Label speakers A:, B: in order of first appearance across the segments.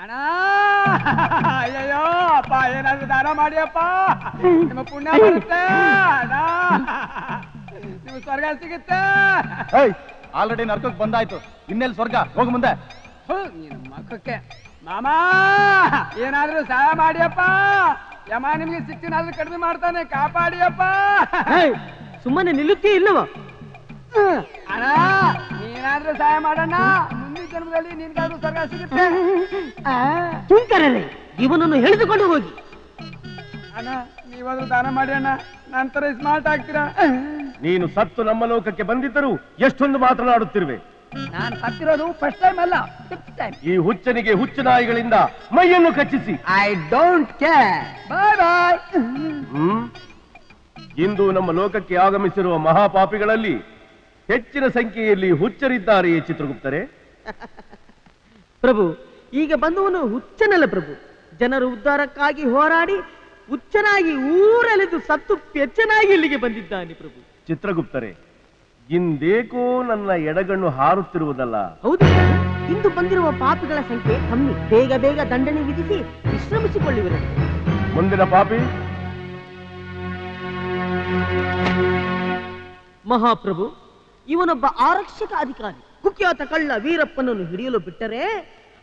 A: ಅಣ್ಣ ಅಯ್ಯಯ್ಯೋ ಅಪ್ಪ ಏನಾದ್ರು ದಾನ ಮಾಡಿ ಅಪ್ಪ ನಿಮ್ಮ ಪುಣ್ಯ ಬರುತ್ತೆ ಅಣ್ಣ ನಿಮ್ಗೆ ಸ್ವರ್ಗ ಸಿಗುತ್ತೆ.
B: ಆಲ್ರೆಡಿ ನರ್ಕಕ್ಕೆ ಬಂದಾಯ್ತು, ಇನ್ನೆಲ್ಲಿ ಸ್ವರ್ಗ? ಹೋಗು ಮುಂದೆ.
A: ನೀನು ಮಕ್ಕಕ್ಕೆ ಮಾಮ ಏನಾದ್ರೂ ಸಹಾಯ ಮಾಡಿಯಪ್ಪ, ಯಮ ನಿಮ್ಗೆ ಸಿಟ್ಟಿನಾದ್ರೂ ಕಡಿಮೆ ಮಾಡ್ತಾನೆ, ಕಾಪಾಡಿಯಪ್ಪ.
C: ಸುಮ್ಮನೆ ನಿಲ್ಲುತ್ತೀ ಇಲ್ಲವ?
A: ಅಣ್ಣ ನೀನಾದ್ರೂ ಸಹಾಯ ಮಾಡೋಣ, ಮುಂದಿನ ಜನ್ಮದಲ್ಲಿ ನಿನ್ಗಾದ್ರೂ ಸ್ವರ್ಗ ಸಿಗುತ್ತೆ.
C: ತುಂಕರೇ ಇವನನ್ನು ಎಳೆದುಕೊಂಡು ಹೋಗಿ.
A: ಅಣ್ಣ ನೀವಾದ್ರೂ ದಾನ ಮಾಡಿ ಅಣ್ಣ, ನಂತರ ಸ್ಮಾರ್ಟ್ ಆಗ್ತೀರಾ.
B: ನೀನು ಸತ್ತು ನಮ್ಮ ಲೋಕಕ್ಕೆ ಬಂದಿದ್ದರೂ ಎಷ್ಟೊಂದು ಮಾತನಾಡುತ್ತಿರುವೆ.
A: ನಾನು ಸತ್ತಿರೋದು ಫಸ್ಟ್ ಟೈಮ್ ಅಲ್ಲ, ಫಿಫ್ತ್ ಟೈಮ್.
B: ಈ ಹುಚ್ಚನಿಗೆ ಹುಚ್ಚು ನಾಯಿಗಳಿಂದ ಮೈಯನ್ನು ಕಚ್ಚಿಸಿ.
A: I don't care. Bye bye.
B: ಇಂದು ನಮ್ಮ ಲೋಕಕ್ಕೆ ಆಗಮಿಸಿರುವ ಮಹಾಪಾಪಿಗಳಲ್ಲಿ ಹೆಚ್ಚಿನ ಸಂಖ್ಯೆಯಲ್ಲಿ ಹುಚ್ಚರಿದ್ದಾರೆಯೇ ಚಿತ್ರಗುಪ್ತರೆ?
C: ಪ್ರಭು, ಈಗ ಬಂದವನು ಹುಚ್ಚನಲ್ಲ ಪ್ರಭು. ಜನರ ಉದ್ಧಾರಕ್ಕಾಗಿ ಹೋರಾಡಿ ಹುಚ್ಚನಾಗಿ ಊರಲೆದು ಸತ್ತು ಪೆಚ್ಚನಾಗಿ ಇಲ್ಲಿಗೆ ಬಂದಿದ್ದಾನೆ ಪ್ರಭು.
B: ಚಿತ್ರಗುಪ್ತರೆ, ಇಂದೇಕೋ ನನ್ನ ಎಡಗಣ್ಣು ಹಾರುತ್ತಿರುವುದಲ್ಲ?
C: ಹೌದು, ಇಂದು ಬಂದಿರುವ ಪಾಪಿಗಳ ಸಂಖ್ಯೆ ಕಮ್ಮಿ. ಬೇಗ ಬೇಗ ದಂಡನೆ ವಿಧಿಸಿ ವಿಶ್ರಮಿಸಿಕೊಳ್ಳುವರು.
B: ಮುಂದಿನ ಪಾಪಿ?
C: ಮಹಾಪ್ರಭು, ಇವನೊಬ್ಬ ಆರಕ್ಷಕ ಅಧಿಕಾರಿ. ಕುಖ್ಯಾತ ಕಳ್ಳ ವೀರಪ್ಪನನ್ನು ಹಿಡಿಯಲು ಬಿಟ್ಟರೆ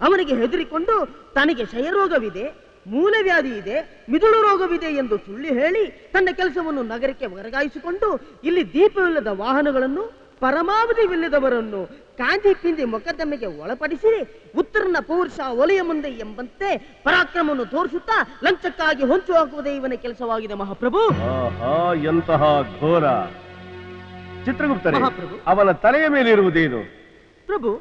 C: ಅವನಿಗೆ ಹೆದರಿಕೊಂಡು ತನಗೆ ಕ್ಷಯರೋಗವಿದೆ, ಮೂಲವ್ಯಾಧಿ ಇದೆ, ಮಿದುಳು ರೋಗವಿದೆ ಎಂದು ಸುಳ್ಳು ಹೇಳಿ ತನ್ನ ಕೆಲಸವನ್ನು ನಗರಕ್ಕೆ ವರ್ಗಾಯಿಸಿಕೊಂಡು ಇಲ್ಲಿ ದೀಪವಿಲ್ಲದ ವಾಹನಗಳನ್ನು, ಪರಮಾವಧಿವಿಲ್ಲದವರನ್ನು ಕಾಂತಿ ಪಿಂದಿ ಮೊಕದ್ದಮೆಗೆ ಒಳಪಡಿಸಿ ಉತ್ತರನ ಪೌರುಷ ಒಲೆಯ ಮುಂದೆ ಎಂಬಂತೆ ಪರಾಕ್ರಮವನ್ನು ತೋರಿಸುತ್ತಾ ಲಂಚಕ್ಕಾಗಿ ಹೊಂಚು ಹಾಕುವುದೇ ಇವನ ಕೆಲಸವಾಗಿದೆ ಮಹಾಪ್ರಭು.
B: ಎಂತಹ ಘೋರ! ಚಿತ್ರಗುಪ್ತರೆ, ಅವನ ತಲೆಯ ಮೇಲೆ ಇರುವುದೇನು?
C: ಪ್ರಭು,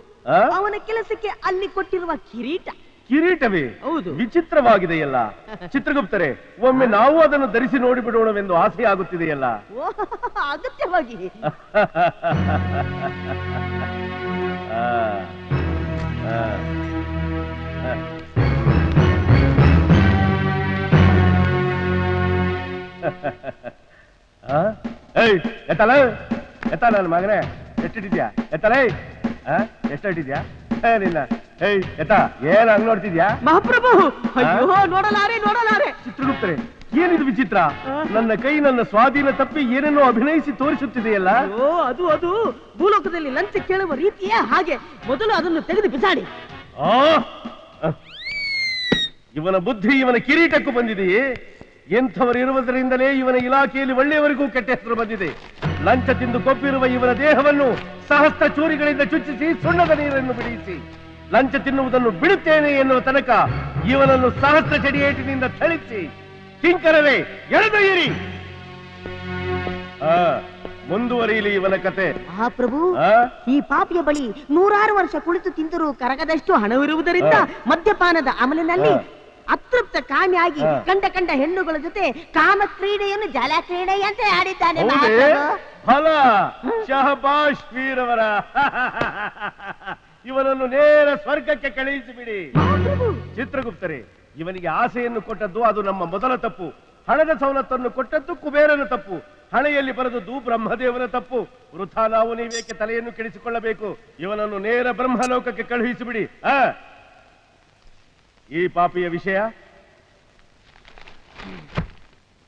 C: ಅವನ ಕೆಲಸಕ್ಕೆ ಅಲ್ಲಿ ಕೊಟ್ಟಿರುವ ಕಿರೀಟ.
B: ಕಿರೀಟವೇ?
C: ಹೌದು.
B: ವಿಚಿತ್ರವಾಗಿದೆಯಲ್ಲ. ಚಿತ್ರಗುಪ್ತರೆ, ಒಮ್ಮೆ ನಾವು ಅದನ್ನು ಧರಿಸಿ ನೋಡಿಬಿಡೋಣವೆಂದು ಆಸೆ ಆಗುತ್ತಿದೆಯಲ್ಲ.
C: ಅಗತ್ಯವಾಗಿ.
B: ಎತ್ತಲ ಎತ್ತ ನನ್ನ ಮಗನೇ, ಎಷ್ಟಿದ್ಯಾ? ಎತ್ತಲೇ ಎಷ್ಟಿದ್ಯಾ ನಿನ್ನ? ಎತ್ತ ಏನ್ ಹಂಗ್ ನೋಡ್ತಿದ್ಯಾ?
C: ಮಹಾಪ್ರಭು, ನೋಡಲಾರೆ ನೋಡಲಾರೆ.
B: ಚಿತ್ರಗುಪ್ತರೆ, ಏನಿದು ವಿಚಿತ್ರ? ನನ್ನ ಕೈ ನನ್ನ ಸ್ವಾಧೀನ ತಪ್ಪಿ ಏನೇನೋ ಅಭಿನಯಿಸಿ ತೋರಿಸುತ್ತಿದೆಯಲ್ಲ.
C: ಅದು ಅದು ಭೂಲೋಕದಲ್ಲಿ ಲಂಚ ಕೇಳುವ ರೀತಿಯೇ ಹಾಗೆ. ಮೊದಲು ಅದನ್ನು ತೆಗೆದು ಬಿಸಾಡಿ.
B: ಇವನ ಬುದ್ಧಿ ಇವನ ಕಿರೀಟಕ್ಕೂ ಬಂದಿದೆಯೇ? ಎಂಥವರಿರುವುದರಿಂದಲೇ ಇವನ ಇಲಾಖೆಯಲ್ಲಿ ಒಳ್ಳೆಯವರಿಗೂ ಕೆಟ್ಟ ಹೆಸರು ಬಂದಿದೆ. ಲಂಚ ತಿಂದು ಕೊಬ್ಬಿರುವ ಇವನ ದೇಹವನ್ನು ಸಹಸ್ರ ಚೂರಿಗಳಿಂದ ಚುಚ್ಚಿಸಿ ಸುಣ್ಣದ ನೀರನ್ನು ಬಿಡಿಸಿ ಲಂಚ ತಿನ್ನುವುದನ್ನು ಬಿಡುತ್ತೇನೆ ಎನ್ನುವ ತನಕ ಇವನನ್ನು ಸಹಸ್ರ ಚಡಿಯೇಟಿನಿಂದ ಥಳಿಸಿ ಕಿಂಕರವೇ ಎಳೆದೊಯ್ಯಿರಿ. ಮುಂದುವರಿಯಲಿ ಇವನ ಕತೆ.
C: ಮಹಾಪ್ರಭು, ಈ ಪಾಪಿಯ ಬಳಿ 106 ವರ್ಷ ಕುಳಿತು ತಿಂದರೂ ಕರಗದಷ್ಟು ಹಣವಿರುವುದರಿಂದ ಮದ್ಯಪಾನದ ಅಮಲಿನಲ್ಲಿ ಅತೃಪ್ತ ಕಾಮಿಯಾಗಿ ಕಂಡ ಹೆಣ್ಣುಗಳ ಜೊತೆ ಕಾಮ ಕ್ರೀಡೆಯನ್ನು ಜಲ ಕ್ರೀಡೆ ಅಂತ ಆಡಿದ್ದಾನೆ.
B: ಫಲ ಶಹಬಾಷ್ ವೀರವರ. ಇವನನ್ನು ನೇರ ಸ್ವರ್ಗಕ್ಕೆ ಕಳುಹಿಸಿಬಿಡಿ. ಚಿತ್ರಗುಪ್ತರೆ, ಇವನಿಗೆ ಆಸೆಯನ್ನು ಕೊಟ್ಟದ್ದು ಅದು ನಮ್ಮ ಮೊದಲ ತಪ್ಪು. ಹಣದ ಸವಲತ್ತನ್ನು ಕೊಟ್ಟದ್ದು ಕುಬೇರನ ತಪ್ಪು. ಹಣೆಯಲ್ಲಿ ಬರೆದದ್ದು ಬ್ರಹ್ಮದೇವನ ತಪ್ಪು. ವೃಥಾ ನಾವು ನೀವೇಕೆ ತಲೆಯನ್ನು ಕೆಡಿಸಿಕೊಳ್ಳಬೇಕು? ಇವನನ್ನು ನೇರ ಬ್ರಹ್ಮಲೋಕಕ್ಕೆ ಕಳುಹಿಸಿಬಿಡಿ. ಈ ಪಾಪಿಯ ವಿಷಯ?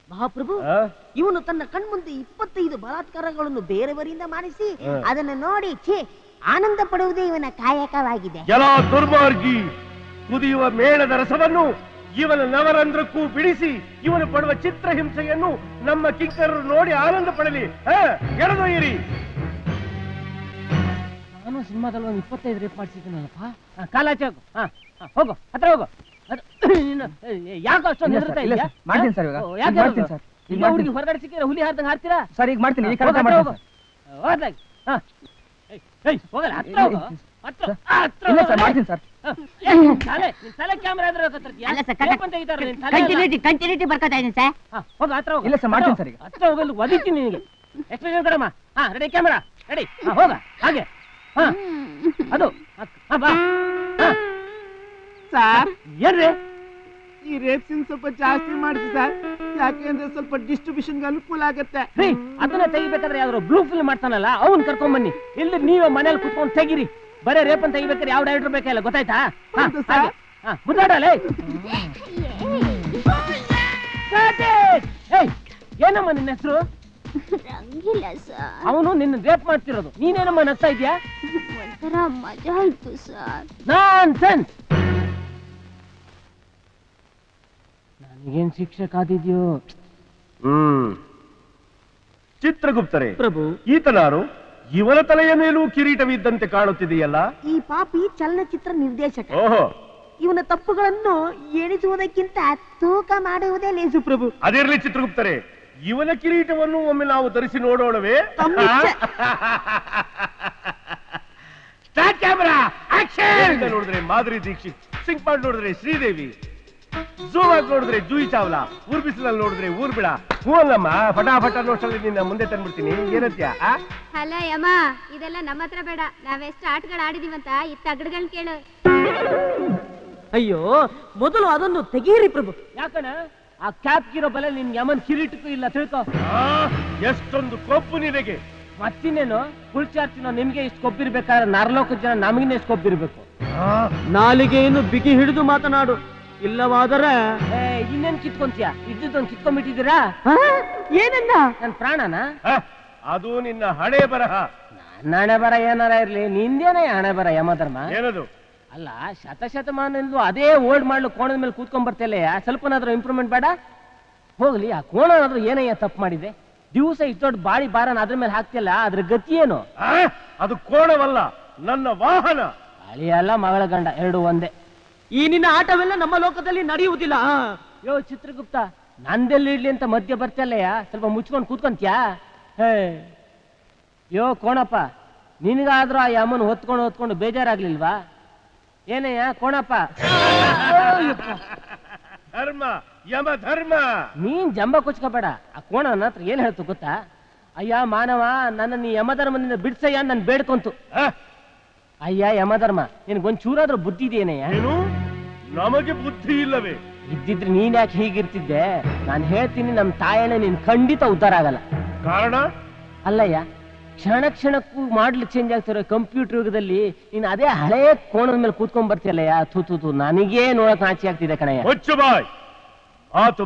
C: ಮಹಾಪ್ರಭು, ಇವನು ತನ್ನ ಕಣ್ಮುಂದೆ 25 ಬಲಾತ್ಕಾರಗಳನ್ನು ಬೇರೆಯವರಿಂದ ಮಾಡಿಸಿ ಅದನ್ನು ನೋಡಿ ಆನಂದ ಪಡುವುದೇ ಇವನ ಕಾಯಕವಾಗಿದೆ.
B: ಎಲ್ಲ ದುರ್ಮಾರ್ಗಿ! ಕುದಿಯುವ ಮೇಣದ ರಸವನ್ನು ಇವನ ನವರಂಧ್ರಕ್ಕೂ ಬಿಡಿಸಿ ಇವನು ಪಡುವ ಚಿತ್ರಹಿಂಸೆಯನ್ನು ನಮ್ಮ ಕಿಂಕರರು ನೋಡಿ ಆನಂದ ಪಡಲಿ. ಎಳೆದೊಯ್ಯಿರಿ.
C: ನಾನು ಸಿನಿಮಾದಲ್ಲಿ ಒಂದು 25 ರೇಪ್ ಮಾಡಿಸಿದ್ದೀನಲ್ಲಪ್ಪ. ಕಾಲಾಚೆ ಹೋಗು, ಹತ್ರ ಹೋಗು. ಯಾಕೆ ಅಷ್ಟೊಂದು ಹೆದರ್ತಾ ಇದೆಯಾ?
A: ಮಾಡ್ತೀನಿ ಸರ್, ಇವಾಗ ಮಾಡ್ತೀನಿ ಸರ್.
C: ಈಗ ಹುಡುಗಿ ಹೊರಗಡೆ ಸಿಕ್ಕಿದ್ರೆ ಹುಲಿ ಹಾರ್ದಂಗೆ ಹಾರ್ತೀರಾ?
A: ಸರ್ ಈಗ ಮಾಡ್ತೀನಿ.
C: ಹೋಗಲ್ಲ, ಹತ್ರ ಹೋಗು.
A: ಮಾಡ್ತೀನಿ ಸರ್.
C: ತಲೆ ಕ್ಯಾಮ್ರಾ
D: ಕಂಟಿನ್ಯೂಟಿ ಬರ್ಕೋತಾ ಇದ್ದೀನಿ ಸರ್.
C: ಹೋಗ, ಹತ್ರ ಹೋಗ.
A: ಇಲ್ಲ ಸರ್, ಮಾಡ್ತೀನಿ ಸರ್. ಈಗ
C: ಹತ್ರ ಹೋಗಲು ಒದಿತೀನಿ ನಿನಗೆ. ಎಕ್ಸ್ಪ್ರೆಷನ್ ಕಡಮ್ಮ. Ready camera, ready. ಹೋಗ ಹಾಗೆ. ಅದು ಬಾ.
A: ಸರ್
C: ಏನ್ರಿ
A: ಈ ರೇಪ್ ಸೀನ್ ಸ್ವಲ್ಪ ಜಾಸ್ತಿ ಮಾಡಿಸಿ ಸರ್. ಯಾಕೆಂದ್ರೆ ಸ್ವಲ್ಪ ಡಿಸ್ಟ್ರಿಬ್ಯೂಷನ್ಗೆ ಅನುಕೂಲ ಆಗತ್ತೆ.
C: ಅದನ್ನ ತೆಗಿಬೇಕಾದ್ರೆ ಯಾವ್ದಾರು ಬ್ಲೂ ಫಿಲ್ಮ್ ಮಾಡ್ತಾನಲ್ಲ ಅವನ್ ಕರ್ಕೊಂಡ್ ಬನ್ನಿ. ಇಲ್ಲಿ ನೀವೇ ಮನೇಲಿ ಕುತ್ಕೊಂಡು ತೆಗಿರಿ. ಬರೇ ರೇಪ್ ಅಂತ ತೆಗಿಬೇಕಾದ್ರೆ ಯಾವ ಡೈರೆಕ್ಟರ್ ಬೇಕಲ್ಲ, ಗೊತ್ತಾಯ್ತಾ? ಮುದ್ದಾಡಲೇ ಏನಮ್ಮ ನಿನ್ನ ಹೆಸರು?
E: ರಂಗಿಲ್ಲ ಸರ್.
C: ಅವನು ನಿನ್ನ ರೇಪ್ ಮಾಡ್ತಿರೋದು, ನೀನೇನಮ್ಮ ನಗ್ತಾ ಇದ್ಯಾ?
E: ಒಂಥರ ಮಜಾ ಇತ್ತು ಸರ್.
C: ನಾನ್ಸೆನ್ಸ್. ನನಗೇನ್ ಶಿಕ್ಷೆ ಕಾದಿದ್ಯೋ?
B: ಚಿತ್ರಗುಪ್ತರೇ,
C: ಪ್ರಭು,
B: ಈತನಾರು? ಇವನ ತಲೆಯ ಮೇಲೂ ಕಿರೀಟವಿದ್ದಂತೆ ಕಾಣುತ್ತಿದೆಯಲ್ಲ?
C: ಈ ಪಾಪಿ ಚಲನಚಿತ್ರ ನಿರ್ದೇಶಕ.
B: ಓಹೋ,
C: ಇವನ ತಪ್ಪುಗಳನ್ನು ಎಣಿಸುವುದಕ್ಕಿಂತ ತೂಕ ಮಾಡುವುದೇ ಲೇಸು ಪ್ರಭು.
B: ಅದಿರಲಿ ಚಿತ್ರಗುಪ್ತರೇ, ಇವನ ಕಿರೀಟವನ್ನು ಒಮ್ಮೆ ನಾವು ಧರಿಸಿ ನೋಡೋಣವೇ? ನೋಡಿದ್ರೆ ಮಾಧುರಿ ದೀಕ್ಷಿತ್, ಸಿಂಕ್ ಮಾಡಿ ನೋಡಿದ್ರೆ ಶ್ರೀದೇವಿ, ಝೂಮ್ ಆಗಿ ನೋಡಿದ್ರೆ ಜೂಯಿ ಚಾವ್ಲಾ, ಊರ್ಬಿಸಿಲಲ್ಲಿ ನೋಡಿದ್ರೆ ಊರ್ಬಿಡ. ಹೂ ಅಲ್ಲಮ್ಮ, ಫಟಾಫಟ ನೋಡ್ಸಲ್ಲಿ ನಿನ್ನ ಮುಂದೆ ತಂದ್ಬಿಡ್ತೀನಿ. ಏನಂತ್ಯ?
E: ಅಲ್ಲ ಯಮ್ಮ, ಇದೆಲ್ಲ ನಮ್ಮ ಹತ್ರ ಬೇಡ. ನಾವೆಷ್ಟು ಆಟಗಳು ಆಡಿದೀವಂತ ಈ ತಗಡ್ಗಳ್ ಕೇಳು.
C: ಅಯ್ಯೋ, ಮೊದಲು ಅದನ್ನು ತೆಗೀರಿ ಪ್ರಭು. ಯಾಕಣ ಆ ಕ್ಯಾಪ್ಗಿರೋ ಬಲೆ ನಿನ್ ಯಮನ್ ಕಿರೀಟಕ್ಕೂ ಇಲ್ಲ, ತಿಳ್ಕೊ.
B: ಎಷ್ಟೊಂದು ಕೊಬ್ಬು ನಿನಗೆ.
C: ಮತ್ತಿನ್ನೇನು, ಫುಲ್ ಚಾರ್ಜ್ ನಿಮ್ಗೆ ಇಷ್ಟು ಕೊಬ್ಬಿರ್ಬೇಕಾದ್ರೆ ನರಲೋಕ ಜನ ನಮಗಿನ ಎಷ್ಟು ಕೊಬ್ಬಿರ್ಬೇಕು. ನಾಲಿಗೆಯನ್ನು ಬಿಗಿ ಹಿಡಿದು ಮಾತನಾಡು, ಇಲ್ಲವಾದರೆ ಇನ್ನೇನ್ ಕಿತ್ಕೊಂತೀಯ? ಇದ್ದೊಂದು ಕಿತ್ಕೊಂಡ್ಬಿಟ್ಟಿದ್ದೀರಾ? ಏನನ್ನ? ನನ್ ಪ್ರಾಣನ?
B: ಅದು ನಿನ್ನ ಹಣೆ ಬರಹ.
C: ನನ್ನ ಹಣೆ ಬರ ಏನಾರ ಇರ್ಲಿ, ನಿಂದೇನೇ ಹಣೆ ಬರ ಯಮಧರ್ಮ.
B: ಏನದು?
C: ಅಲ್ಲ, ಶತಶತಮಾನದಿಂದಲೂ ಅದೇ ಓಲ್ಡ್ ಮಾಡ್ಲು ಕೋಣದ ಮೇಲೆ ಕೂತ್ಕೊಂಡ್ ಬರ್ತಲ್ಲ, ಸ್ವಲ್ಪನಾದ್ರೂ ಇಂಪ್ರೂವ್ಮೆಂಟ್ ಬೇಡ? ಹೋಗ್ಲಿ, ಆ ಕೋಣನಾದ್ರೂ ಏನಯ್ಯ ತಪ್ಪು ಮಾಡಿದೆ? ದಿವಸ ಇಷ್ಟೊಡ್ ಬಾಡಿ ಬಾರನ ಅದ್ರ ಮೇಲೆ ಹಾಕ್ತಿಯಲ್ಲ, ಅದ್ರ ಗತಿ ಏನು?
B: ಅದು ಕೋಣವಲ್ಲ, ನನ್ನ ವಾಹನ.
C: ಅಳಿಯಲ್ಲ ಮಗಳ ಗಂಡ, ಎರಡು ಒಂದೇ. ಈ ನಿನ್ನ ಆಟವೆಲ್ಲ ನಮ್ಮ ಲೋಕದಲ್ಲಿ ನಡೆಯುವುದಿಲ್ಲ. ಯೋ ಚಿತ್ರಗುಪ್ತ, ನಂದೆಲ್ಲಿ ಇಡ್ಲಿ ಅಂತ ಮಧ್ಯ ಬರ್ತಲ್ಲಯ್ಯ, ಸ್ವಲ್ಪ ಮುಚ್ಕೊಂಡು ಕೂತ್ಕೊಂತ್ಯಾ? ಯೋ ಕೋಣಪ್ಪ, ನಿನಗಾದ್ರೂ ಆ ಯಮ್ಮನ ಹೊತ್ಕೊಂಡು ಬೇಜಾರಾಗ್ಲಿಲ್ವಾ? ಏನಯ್ಯ ಕೋಣಪ್ಪ?
B: ಧರ್ಮ, ಯಮ ಧರ್ಮ.
C: ನೀನ್ ಜಂಬ ಕೊಚ್ಕೋಬೇಡ. ಆ ಕೋಣ ನನ್ನ ಹತ್ರ ಏನ್ ಹೇಳ್ತು ಗೊತ್ತಾ? ಅಯ್ಯ ಮಾನವ, ನನ್ನ ನೀ ಯಮಧರ್ಮದಿಂದ ಬಿಡ್ಸಯ್ಯ, ನನ್ ಬೇಡ್ಕೊಂತು. ಅಯ್ಯ ಯಮಧರ್ಮ, ನಿನ್ಗೊಂದ್ ಚೂರಾದ್ರೂ ಬುದ್ಧಿ ಇದೆಯೇನಯ್ಯ?
B: ಏನು, ನಮಗೆ ಬುದ್ಧಿ ಇಲ್ಲವೇ?
C: ಇದ್ದಿದ್ರೆ ನೀನ್ ಯಾಕೆ ಹೀಗಿರ್ತಿದ್ದೆ? ನಾನು ಹೇಳ್ತೀನಿ, ನಮ್ ತಾಯಣ್ಣ ನೀನ್ ಖಂಡಿತ ಉದ್ಧಾರ ಆಗಲ್ಲ.
B: ಕಾರಣ?
C: ಅಲ್ಲಯ್ಯ, ಕ್ಷಣ ಕ್ಷಣಕ್ಕೂ ಮಾಡ್ಲಿ ಚೇಂಜ್ ಆಗ್ತಿರೋ ಕಂಪ್ಯೂಟರ್ ಯುಗದಲ್ಲಿ ನೀನ್ ಅದೇ ಹಳೇ ಕೋಣದ ಮೇಲೆ ಕೂತ್ಕೊಂಡ್ ಬರ್ತಿಯಲ್ಲಯ್ಯ. ಥೂ, ನನಗೇ ನೋಡಕ್ ನಾಚಿ ಆಗ್ತಿದೆ ಕಣಯ್ಯ.
B: ಹೊಚ್ಚು ಬಾಯ್. ಮಾತು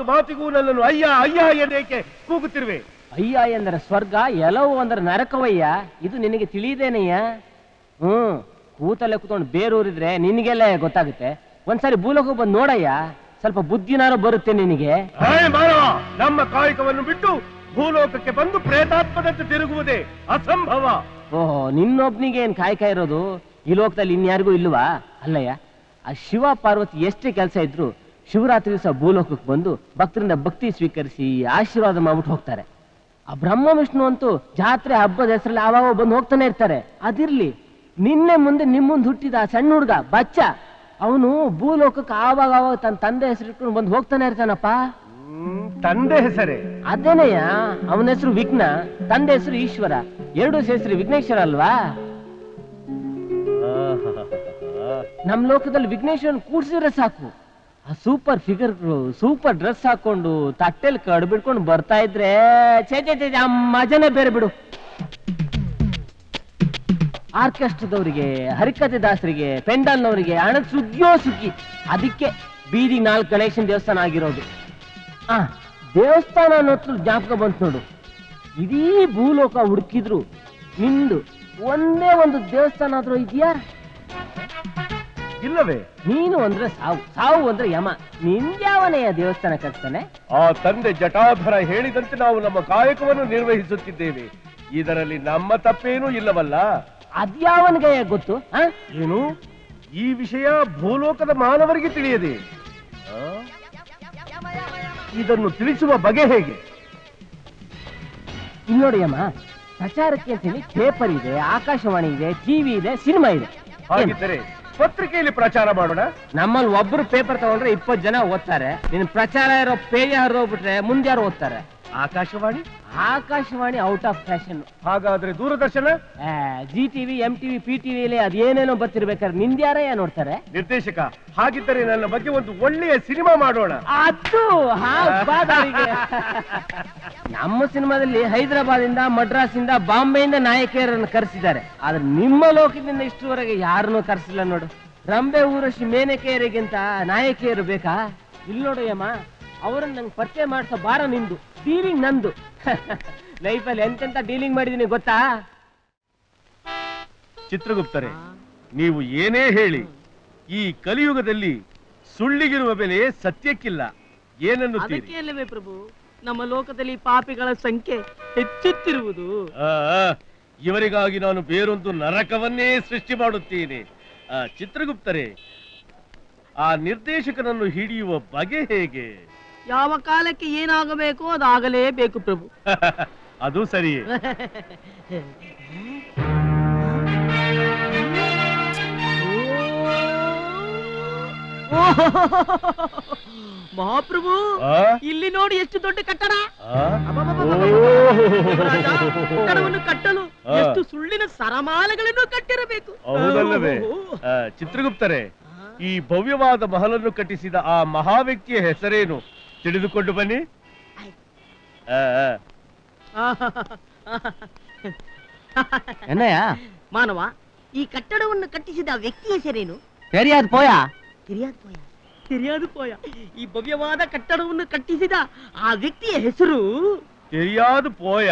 B: ಮಾತಿಗೂ ನನ್ನನ್ನು ಅಯ್ಯ ಅಯ್ಯ ಎಂದೇಕೆ ಕೂಗುತ್ತಿರುವೆ?
C: ಅಯ್ಯ ಎಂದರೆ ಸ್ವರ್ಗ, ಎಲ್ಲವೂ ಅಂದ್ರೆ ನರಕವಯ್ಯ. ಇದು ನಿನಗೆ ತಿಳಿದೇನಯ್ಯ? ಕೂತಲ್ಲೇ ಕೂತ್ಕೊಂಡು ಬೇರೂರಿದ್ರೆ ನಿನಗೆಲ್ಲ ಗೊತ್ತಾಗುತ್ತೆ. ಒಂದ್ಸರಿ ಭೂಲೋಕ ಬಂದು ನೋಡಯ್ಯ, ಸ್ವಲ್ಪ ಬುದ್ಧಿನಾರು ಬರುತ್ತೆ ನಿನಗೆ.
B: ನಮ್ಮ ಕಾಯಕವನ್ನು ಬಿಟ್ಟು ಭೂಲೋಕಕ್ಕೆ ಬಂದು ಪ್ರೇತಾತ್ಮದಂತೆ ತಿರುಗುವುದೇ ಅಸಂಭವ.
C: ಓಹೋ, ನಿನ್ನೊಬ್ನಿಗೆ ಏನ್ ಕಾಯಕ ಇರೋದು? ಈ ಲೋಕದಲ್ಲಿ ಇನ್ಯಾರಿಗೂ ಇಲ್ವಾ? ಅಲ್ಲಯ್ಯ, ಆ ಶಿವ ಪಾರ್ವತಿ ಎಷ್ಟೇ ಕೆಲಸ ಇದ್ರು ಶಿವರಾತ್ರಿ ದಿವಸ ಭೂಲೋಕಕ್ಕೆ ಬಂದು ಭಕ್ತರಿಂದ ಭಕ್ತಿ ಸ್ವೀಕರಿಸಿ ಆಶೀರ್ವಾದ ಮಾಡ್ಬಿಟ್ಟು ಹೋಗ್ತಾರೆ. ಆ ಬ್ರಹ್ಮ ವಿಷ್ಣು ಅಂತೂ ಜಾತ್ರೆ ಹಬ್ಬದ ಹೆಸರಲ್ಲಿ ಆವಾಗ ಬಂದು ಹೋಗ್ತಾನೆ ಇರ್ತಾರೆ. ಅದಿರ್ಲಿ, ನಿನ್ನೆ ಮುಂದೆ ನಿಮ್ಮುಂದ್ ಹುಟ್ಟಿದ ಆ ಸಣ್ಣ ಹುಡುಗ ಬಚ್ಚ, ಅವನು ಭೂಲೋಕಕ್ಕೆ ಆವಾಗ ತನ್ನ ತಂದೆ ಹೆಸರಿಟ್ಕೊಂಡು ಬಂದು ಹೋಗ್ತಾನೆ ಇರ್ತಾನಪ್ಪ.
B: ತಂದೆ ಹೆಸರೇ?
C: ಅದೇನಯ್ಯ, ಅವನ ಹೆಸರು ವಿಘ್ನ, ತಂದೆ ಹೆಸರು ಈಶ್ವರ. ಎರಡು ಹೆಸರು ವಿಘ್ನೇಶ್ವರ ಅಲ್ವಾ? ನಮ್ ಲೋಕದಲ್ಲಿ ವಿಘ್ನೇಶ್ವರನ್ ಕೂಡ್ಸಿದ್ರೆ ಸಾಕು, ಆ ಸೂಪರ್ ಫಿಗರ್, ಸೂಪರ್ ಡ್ರೆಸ್ ಹಾಕೊಂಡು ತಟ್ಟೆಲ್ ಕಡ್ ಬಿಡ್ಕೊಂಡು ಬರ್ತಾ ಇದ್ರೆ ಆ ಮಜನೇ ಬೇರೆ ಬಿಡು. ಆರ್ಕೆಸ್ಟ್ರದವರಿಗೆ, ಹರಿಕತೆ ದಾಸರಿಗೆ, ಪೆಂಡಲ್ನವರಿಗೆ ಹಣದ ಸುಗ್ಗಿಯೋ ಸುಗ್ಗಿ. ಅದಕ್ಕೆ ಬೀದಿ 4 ಗಣೇಶನ್ ದೇವಸ್ಥಾನ ಆಗಿರೋದು. ದೇವಸ್ಥಾನ ಅನ್ನೋದು ಜ್ಞಾಪಕ ಬಂತು ನೋಡು. ಇಡೀ ಭೂಲೋಕ ಹುಡುಕಿದ್ರು ನಿಂದು ಒಂದೇ ಒಂದು ದೇವಸ್ಥಾನ ಆದ್ರೂ ಇದೆಯಾ?
B: ಇಲ್ಲವೇ?
C: ನೀನು ಅಂದ್ರೆ ಸಾವು, ಸಾವು ಅಂದ್ರೆ ಯಮ. ನಿಂದ್ಯಾವನೆಯ ದೇವಸ್ಥಾನ ಕಟ್ತಾನೆ?
B: ಆ ತಂದೆ ಜಟಾಧರ ಹೇಳಿದಂತೆ ನಾವು ನಮ್ಮ ಕಾಯಕವನ್ನು ನಿರ್ವಹಿಸುತ್ತಿದ್ದೇವೆ. ಇದರಲ್ಲಿ ನಮ್ಮ ತಪ್ಪೇನೂ ಇಲ್ಲವಲ್ಲ?
C: ಅದ್ಯಾವನಿಗೆ ಗೊತ್ತು?
B: ಏನು, ಈ ವಿಷಯ ಭೂಲೋಕದ ಮಾನವರಿಗೆ ತಿಳಿಯದೆ ಇದನ್ನು ತಿಳಿಸುವ ಬಗೆ ಹೇಗೆ?
C: ಇಲ್ಲಿ ನೋಡಿ ಅಮ್ಮ, ಪ್ರಚಾರಕ್ಕೆ ಅಂತೇಳಿ ಪೇಪರ್ ಇದೆ, ಆಕಾಶವಾಣಿ ಇದೆ, ಟಿವಿ ಇದೆ, ಸಿನಿಮಾ ಇದೆ.
B: ಹಾಗಿದ್ದರೆ ಪತ್ರಿಕೆಯಲ್ಲಿ ಪ್ರಚಾರ ಮಾಡೋಣ.
C: ನಮ್ಮಲ್ಲಿ ಒಬ್ರು ಪೇಪರ್ ತಗೊಂಡ್ರೆ 20 ಜನ ಓದ್ತಾರೆ. ನಿನ್ ಪ್ರಚಾರ ಇರೋ ಪೇಜ ಹರಿದೋಗ್ಬಿಟ್ರೆ ಮುಂದೆ ಯಾರು ಓದ್ತಾರೆ?
B: Akashvani?
C: Akashvani out of fashion.
B: ಹಾಗಾದ್ರೆ ದೂರದರ್ಶನ?
C: ಜಿ ಟಿವಿ, MTV, PTV ಅದೇನೇನೋ ಬರ್ತಿರ್ಬೇಕಾದ್ರೆ ನಿಂದ್ಯಾರ ನೋಡ್ತಾರೆ?
B: ನಿರ್ದೇಶಕ, ಹಾಗಿದ್ದರೆ ನನ್ನ ಬಗ್ಗೆ ಒಂದು ಒಳ್ಳೆಯ ಸಿನಿಮಾ ಮಾಡೋಣ.
C: ಅದು ನಮ್ಮ ಸಿನಿಮಾದಲ್ಲಿ ಹೈದರಾಬಾದಿಂದ, ಮಡ್ರಾಸಿಂದ, ಬಾಂಬೆಯಿಂದ ನಾಯಕಿಯರನ್ನು ಕರೆಸಿದ್ದಾರೆ. ಆದ್ರೆ ನಿಮ್ಮ ಲೋಕದಿಂದ ಇಷ್ಟುವರೆಗೆ ಯಾರನ್ನೂ ಕರೆಸಿಲ್ಲ ನೋಡು. ರಂಬೆ ಊರಶಿ ಮೇನಕೆಯರಿಗಿಂತ ನಾಯಕಿಯರು ಬೇಕಾ? ಇಲ್ಲೋಡಯ್ಯಮ್ಮ, ಅವರನ್ನ ನಂಗೆ ಪರಿಚಯ ಮಾಡ್ಸೋ ಬಾರ ನಿಂದು, ಡೀಲಿಂಗ್ ನಂದು. ಲೈಫಲ್ಲಿ ಎಂತೆಂತ ಡೀಲಿಂಗ್ ಮಾಡಿದೀನಿ ಗೊತ್ತಾ?
B: ಚಿತ್ರಗುಪ್ತರೆ, ನೀವು ಏನೇ ಹೇಳಿ, ಈ ಕಲಿಯುಗದಲ್ಲಿ ಸುಳ್ಳಿಗಿರುವ ಬೆಲೆ ಸತ್ಯಕ್ಕಿಲ್ಲ. ಏನನ್ನುತ್ತೀರಿ?
C: ಅದಕ್ಕೆ ಅಲ್ಲವೇ ಪ್ರಭು ನಮ್ಮ ಲೋಕದಲ್ಲಿ ಪಾಪಿಗಳ ಸಂಖ್ಯೆ ಹೆಚ್ಚುತ್ತಿರುವುದು.
B: ಇವರಿಗಾಗಿ ನಾನು ಬೇರೊಂದು ನರಕವನ್ನೇ ಸೃಷ್ಟಿ ಮಾಡುತ್ತೇನೆ. ಚಿತ್ರಗುಪ್ತರೆ, ಆ ನಿರ್ದೇಶಕನನ್ನು ಹಿಡಿಯುವ ಬಗೆ ಹೇಗೆ?
C: ಯಾವ ಕಾಲಕ್ಕೆ ಏನಾಗಬೇಕೋ ಅದಾಗಲೇಬೇಕು ಪ್ರಭು.
B: ಅದು ಸರಿಯೇ.
C: ಮಹಾಪ್ರಭು, ಇಲ್ಲಿ ನೋಡಿ ಎಷ್ಟು ದೊಡ್ಡ ಕಟ್ಟಡ. ಕಟ್ಟಡವನ್ನು ಕಟ್ಟಲು ಎಷ್ಟು ಸುಳ್ಳಿನ ಸರಮಾಲೆಗಳನ್ನು ಕಟ್ಟಿರಬೇಕು.
B: ಹೌದಲ್ಲವೇ? ಚಿತ್ರಗುಪ್ತರೆ, ಈ ಭವ್ಯವಾದ ಮಹಲನ್ನು ಕಟ್ಟಿಸಿದ ಆ ಮಹಾ ವ್ಯಕ್ತಿಯ ಹೆಸರೇನು ತಿಳಿದುಕೊಂಡು ಬನ್ನಿ.
C: ಎನ್ನಯ್ಯ ಮಾನವ, ಈ ಕಟ್ಟಡವನ್ನು ಕಟ್ಟಿಸಿದ ವ್ಯಕ್ತಿಯ ಹೆಸರೇನು? ತೆರಿಯಾದ ಪೋಯ. ಈ ಭವ್ಯವಾದ ಕಟ್ಟಡವನ್ನು ಕಟ್ಟಿಸಿದ ಆ ವ್ಯಕ್ತಿಯ ಹೆಸರು
B: ತೆರಿಯಾದ ಪೋಯ.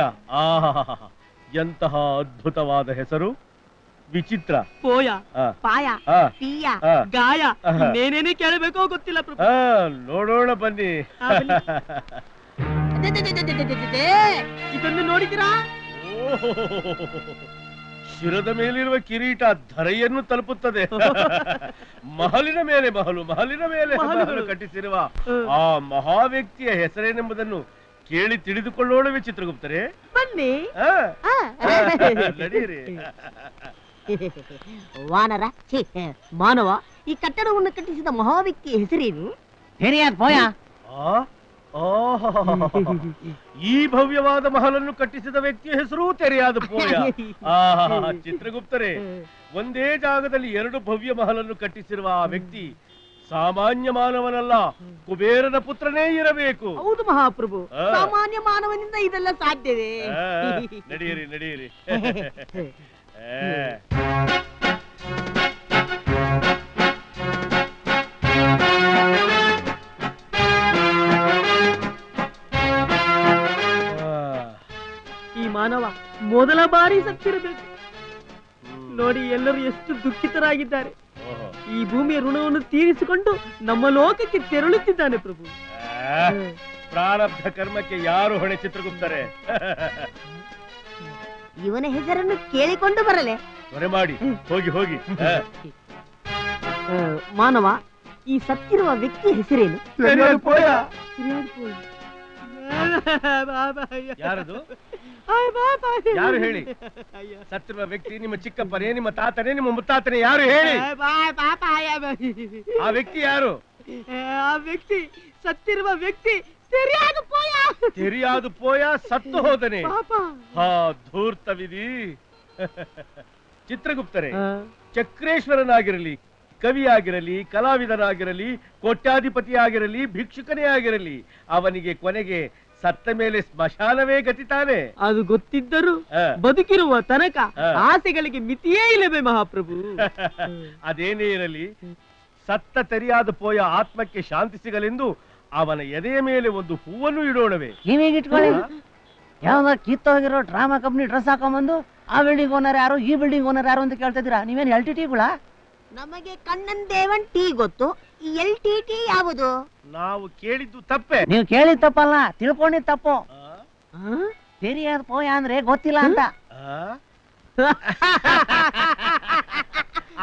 B: ಎಂತಹ ಅದ್ಭುತವಾದ ಹೆಸರು! ವಿಚಿತ್ರ.
C: ಪೋಯ,
B: ಆ.
C: ಪಾಯ,
B: ಆ.
C: ಪೀಯ,
B: ಆ.
C: ಗಾಯ,
B: ಆಹಾ.
C: ಇನ್ನೇನೇನೇ ಕೇಳಬೇಕೋ ಗೊತ್ತಿಲ್ಲ ಪ್ರಭು.
B: ನೋಡೋಣ ಬನ್ನಿ.
C: ಬನ್ನಿ. ಇದನ್ನು ನೋಡಿದಿರಾ?
B: ಶಿರದ ಮೇಲಿರುವ ಕಿರೀಟ ಧರೆಯನ್ನು ತಲುಪುತ್ತದೆ. ಮಹಲಿನ ಮೇಲೆ ಮಹಲು ಕಟ್ಟಿಸಿರುವ ಆ ಮಹಾ ವ್ಯಕ್ತಿಯ ಹೆಸರೇನೆಂಬುದನ್ನು ಕೇಳಿ ತಿಳಿದುಕೊಳ್ಳೋಣವೇ ಚಿತ್ರಗುಪ್ತರೆ?
C: ಬನ್ನಿ.
B: ನಡೀರಿ.
C: ವಾನರ, ಮಾನವ, ಈ ಕಟ್ಟಡವನ್ನು ಕಟ್ಟಿಸಿದ ಮಹಾ ವ್ಯಕ್ತಿಯ ಹೆಸರೇನು?
B: ಈ ಭವ್ಯವಾದ ಮಹಲನ್ನು ಕಟ್ಟಿಸಿದ ವ್ಯಕ್ತಿಯ ಹೆಸರು ತೆರೆಯಾದ ಪೋಯ. ಚಿತ್ರಗುಪ್ತರೆ, ಒಂದೇ ಜಾಗದಲ್ಲಿ ಎರಡು ಭವ್ಯ ಮಹಲನ್ನು ಕಟ್ಟಿಸಿರುವ ಆ ವ್ಯಕ್ತಿ ಸಾಮಾನ್ಯ ಮಾನವನಲ್ಲ, ಕುಬೇರನ ಪುತ್ರನೇ ಇರಬೇಕು.
C: ಹೌದು ಮಹಾಪ್ರಭು, ಸಾಮಾನ್ಯ ಮಾನವನಿಂದ ಇದೆಲ್ಲ ಸಾಧ್ಯವೇ?
B: ನಡೀರಿ.
C: ಈ ಮಾನವ ಮೊದಲ ಬಾರಿ ಸತ್ತಿರಬೇಕು. ನೋಡಿ, ಎಲ್ಲರೂ ಎಷ್ಟು ದುಃಖಿತರಾಗಿದ್ದಾರೆ. ಈ ಭೂಮಿಯ ಋಣವನ್ನು ತೀರಿಸಿಕೊಂಡು ನಮ್ಮ ಲೋಕಕ್ಕೆ ತೆರಳುತ್ತಿದ್ದಾನೆ ಪ್ರಭು.
B: ಪ್ರಾರಬ್ಧ ಕರ್ಮಕ್ಕೆ ಯಾರು ಹೊಣೆ ಚಿತ್ರಗುಪ್ತರೆ?
C: ಇವನ ಹೆಸರನ್ನು ಕೇಳಿಕೊಂಡು ಬರಲೆ.
B: ಹೊರೆ ಮಾಡಿ ಹೋಗಿ.
C: ಮಾನವ, ಈ ಸತ್ತಿರುವ ವ್ಯಕ್ತಿಯ ಹೆಸರೇನು?
B: ಯಾರದು? ಯಾರು ಹೇಳಿ? ಸತ್ತಿರುವ ವ್ಯಕ್ತಿ ನಿಮ್ಮ ಚಿಕ್ಕಪ್ಪನೇ, ನಿಮ್ಮ ತಾತನೇ, ನಿಮ್ಮ ಮುತ್ತಾತನೇ? ಯಾರು ಹೇಳಿ? ಆ ವ್ಯಕ್ತಿ ಯಾರು?
C: ಆ ವ್ಯಕ್ತಿ, ಸತ್ತಿರುವ ವ್ಯಕ್ತಿ
B: ತೆರಿಯಾದ ಪೋಯ ಸತ್ತು ಹೋದನೆ. ಧೂರ್ತ ವಿಧಿ. ಚಿತ್ರಗುಪ್ತರೆ, ಚಕ್ರೇಶ್ವರನಾಗಿರಲಿ, ಕವಿಯಾಗಿರಲಿ, ಕಲಾವಿದನಾಗಿರಲಿ, ಕೋಟ್ಯಾಧಿಪತಿಯಾಗಿರಲಿ, ಭಿಕ್ಷುಕನೇ ಆಗಿರಲಿ, ಅವನಿಗೆ ಕೊನೆಗೆ ಸತ್ತ ಮೇಲೆ ಸ್ಮಶಾನವೇ ಗತಿ ತಾನೆ.
C: ಅದು ಗೊತ್ತಿದ್ದರೂ ಬದುಕಿರುವ ತನಕ ಆಸೆಗಳಿಗೆ ಮಿತಿಯೇ ಇಲ್ಲವೇ ಮಹಾಪ್ರಭು?
B: ಅದೇನೇ ಇರಲಿ, ಸತ್ತ ತೆರಿಯಾದ ಪೋಯ ಆತ್ಮಕ್ಕೆ ಶಾಂತಿ ಸಿಗಲೆಂದು ಅವನ ಎದೆಯ ಮೇಲೆ ಒಂದು ಹೂವನ್ನು ಇಡೋಣವೇ?
C: ನೀವೀಗಿಟ್ಕೊಳ್ಳಿ. ಯಾವಾಗ ಕಿತ್ತೋಗಿರೋ ಡ್ರಾಮಾ ಕಂಪ್ನಿ ಡ್ರೆಸ್ ಹಾಕೊಂಡ್ಬಂದು ಆ ಬಿಲ್ಡಿಂಗ್ ಓನರ್ ಯಾರು, ಈ ಬಿಲ್ಡಿಂಗ್ ಓನರ್ ಯಾರು ಅಂತ ಕೇಳ್ತಿದ್ದೀರಾ? ನೀವೇನು LTT-ಗಳ? ನಮಗೆ ಕಣ್ಣನ್ ದೇವನ್ ಟೀ ಗೊತ್ತು, ಈ LTT ಯಾವುದು?
B: ನಾವು ಕೇಳಿದ್ದು ತಪ್ಪೆ.
C: ನೀವು ಕೇಳಿದ ತಪ್ಪಲ್ಲ, ತಿಳ್ಕೊಂಡಿದ್ ತಪ್ಪು. ತೆರಿಯಾದ ಪೋಯ ಅಂದ್ರೆ ಗೊತ್ತಿಲ್ಲ ಅಂತ.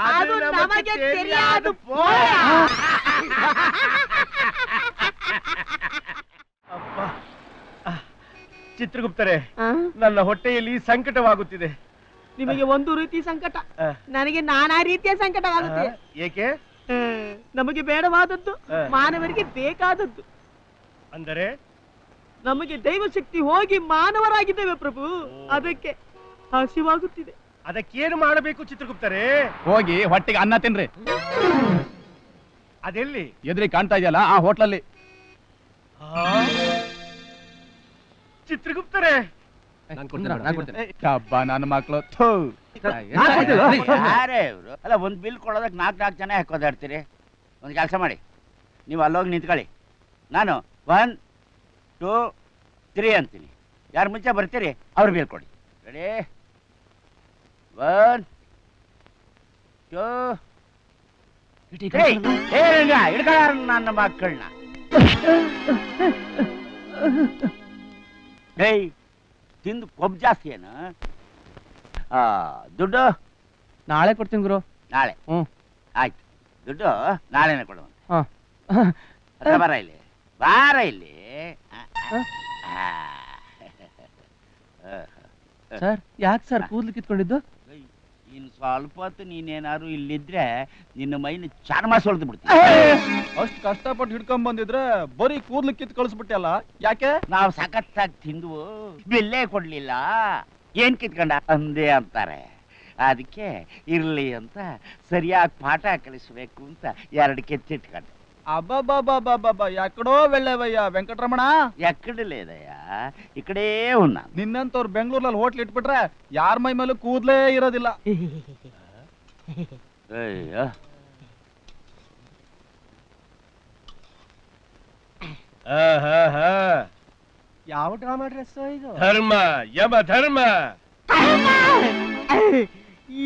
C: ಅದು ನಮಗೆ ತೆರಿಯಾದ ಪೋಯ.
B: ಚಿತ್ರಗುಪ್ತರೆ, ನನ್ನ ಹೊಟ್ಟೆಯಲ್ಲಿ ಸಂಕಟವಾಗುತ್ತಿದೆ.
C: ನಿಮಗೆ ಒಂದು ರೀತಿ ಸಂಕಟ, ನನಗೆ ನಾನಾ ರೀತಿಯ ಸಂಕಟವಾಗುತ್ತಿದೆ.
B: ಏಕೆ?
C: ನಮಗೆ ಬೇಡವಾದದ್ದು ಮಾನವರಿಗೆ ಬೇಕಾದದ್ದು.
B: ಅಂದರೆ
C: ನಮಗೆ ದೈವಶಕ್ತಿ ಹೋಗಿ ಮಾನವರಾಗಿದ್ದೇವೆ ಪ್ರಭು, ಅದಕ್ಕೆ ಹಸಿವಾಗುತ್ತಿದೆ.
B: ಅದಕ್ಕೇನು ಮಾಡಬೇಕು ಚಿತ್ರಗುಪ್ತರೆ?
F: ಹೋಗಿ ಹೊಟ್ಟೆಗೆ ಅನ್ನ ತಿನ್ರಿ.
B: ಅದೆಲ್ಲಿ?
F: ಎದುರಿ ಕಾಣ್ತಾ ಇದೆಯಲ್ಲ, ಆ ಹೋಟ್ಲಲ್ಲಿ.
B: ಚಿತ್ರಗುಪ್ತರೆ,
F: ಹಬ್ಬ ನನ್ನ ಮಕ್ಳು
G: ಯಾರೇ ಇವರು ಅಲ್ಲ ಒಂದು ಬಿಲ್ ಕೊಡೋದಕ್ಕೆ ನಾಲ್ಕು ಜನ ಹಾಕೋದಾಡ್ತೀರಿ. ಒಂದು ಕೆಲಸ ಮಾಡಿ, ನೀವು ಅಲ್ಲೋಗಿ ನಿಂತ್ಕೊಳ್ಳಿ, ನಾನು 1 2 3 ಅಂತೀನಿ. ಯಾರು ಮುಂಚೆ ಬರ್ತೀರಿ ಅವ್ರು ಬಿಲ್ ಕೊಡಿ. ರೆಡಿ? 1 2 ಹಿಡ್ಕೊಳ್ಳ ನನ್ನ ಮಕ್ಕಳನ್ನ. ಏಯ್ ತಿಂದು ಕೊಬ್ಬು ಜಾಸ್ತಿ ಏನು? ದುಡ್ಡು
C: ನಾಳೆ ಕೊಡ್ತೀನಿ ಗುರು.
G: ನಾಳೆ? ಆಯ್ತು, ದುಡ್ಡು ನಾಳೆನೇ ಕೊಡುವಂತೆ. ಬಾರ ಇಲ್ಲಿ, ಬಾರ ಇಲ್ಲಿ.
C: ಸರ್ ಯಾಕೆ ಸರ್ ಕೂದಲು ಕಿತ್ಕೊಂಡಿದ್ದು?
G: ಇನ್ನು ಸ್ವಲ್ಪ ಹೊತ್ತು ನೀನೇನಾದ್ರು ಇಲ್ಲಿದ್ರೆ ನಿನ್ನ ಮೈನ ಚರ್ಮ ಸೊಳ್ದು ಬಿಡ್ತೀನಿ.
F: ಅಷ್ಟು ಕಷ್ಟಪಟ್ಟು ಹಿಡ್ಕೊಂಡ್ ಬಂದಿದ್ರೆ ಬರೀ ಕೂದ್ಲು ಕಿತ್ ಕಳಿಸ್ಬಿಟ್ಟಲ್ಲ, ಯಾಕೆ?
G: ನಾವು ಸಖತ್ತಾಗಿ ತಿಂದು ಬೆಲ್ಲೇ ಕೊಡ್ಲಿಲ್ಲ, ಏನ್ ಕಿತ್ಕೊಂಡ ಅಂದೇ ಅಂತಾರೆ. ಅದಕ್ಕೆ ಇರ್ಲಿ ಅಂತ ಸರಿಯಾಗಿ ಪಾಠ ಕಲಿಸ್ಬೇಕು ಅಂತ 2 ಕೆತ್ತಿಟ್ಕೊಂಡೆ.
F: ಅಬ್ಬಬ್ಬಬ್ಬಬ್ಬಬ್ಬ ಯಾಕಡೋ ವೆಳ್ಳೆವಯ್ಯ ವೆಂಕಟರಮಣ.
G: ಎಕ್ಕಡಲೇದಯ್ಯ, ಈ ಕಡೆ ಉನ್ನ.
F: ನಿನ್ನಂತವ್ರು ಬೆಂಗಳೂರಲ್ಲಿ ಹೋಟ್ಲ್ ಇಟ್ಬಿಟ್ರೆ ಯಾರ ಮೈ ಮೇಲೂ ಕೂದ್ಲೇ ಇರೋದಿಲ್ಲ.
G: ಅಯ್ಯೋ
B: ಯಾವ ಡ್ರಾಮಾ ಡ್ರೆಸ್ ಇದು? ಧರ್ಮ ಯಮ ಧರ್ಮ.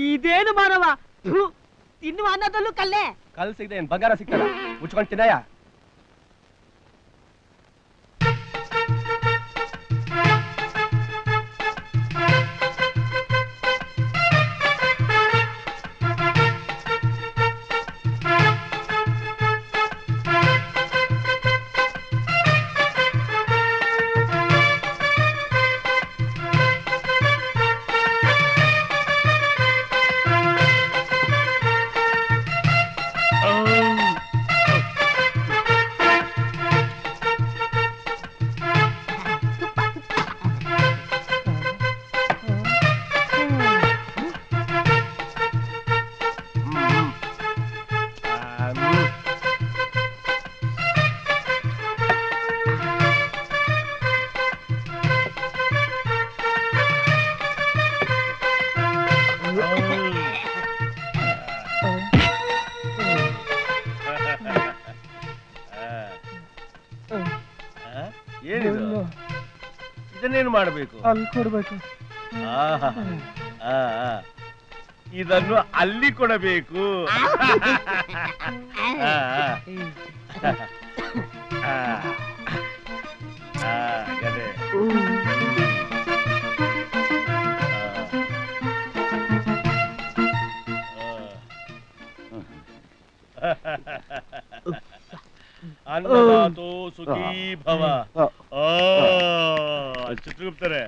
C: ಇದೇನು ಮಾನವ, ತಿನ್ನುವ ಅನ್ನದಲ್ಲೂ ಕಲ್ಲೆ.
B: ಕಲ್ ಸಿಗದೆ ಏನ್ ಬಂಗಾರ ಸಿಕ್ಕಲ್ಲ, ಮುಚ್ಕೊಂಡ್ ತಿನ್ನಯ್ಯ. ಏನಿದು? ಇದನ್ನೇನು ಮಾಡಬೇಕು?
C: ಅಲ್ಲಿ ಕೊಡ್ಬೇಕು.
B: ಇದನ್ನು ಅಲ್ಲಿ ಕೊಡಬೇಕು. ಗದೆ. ಅನ್ನದಾತೋ ಸುಖೀ ಭವ. ಚಿತ್ರಗುಪ್ತರೆ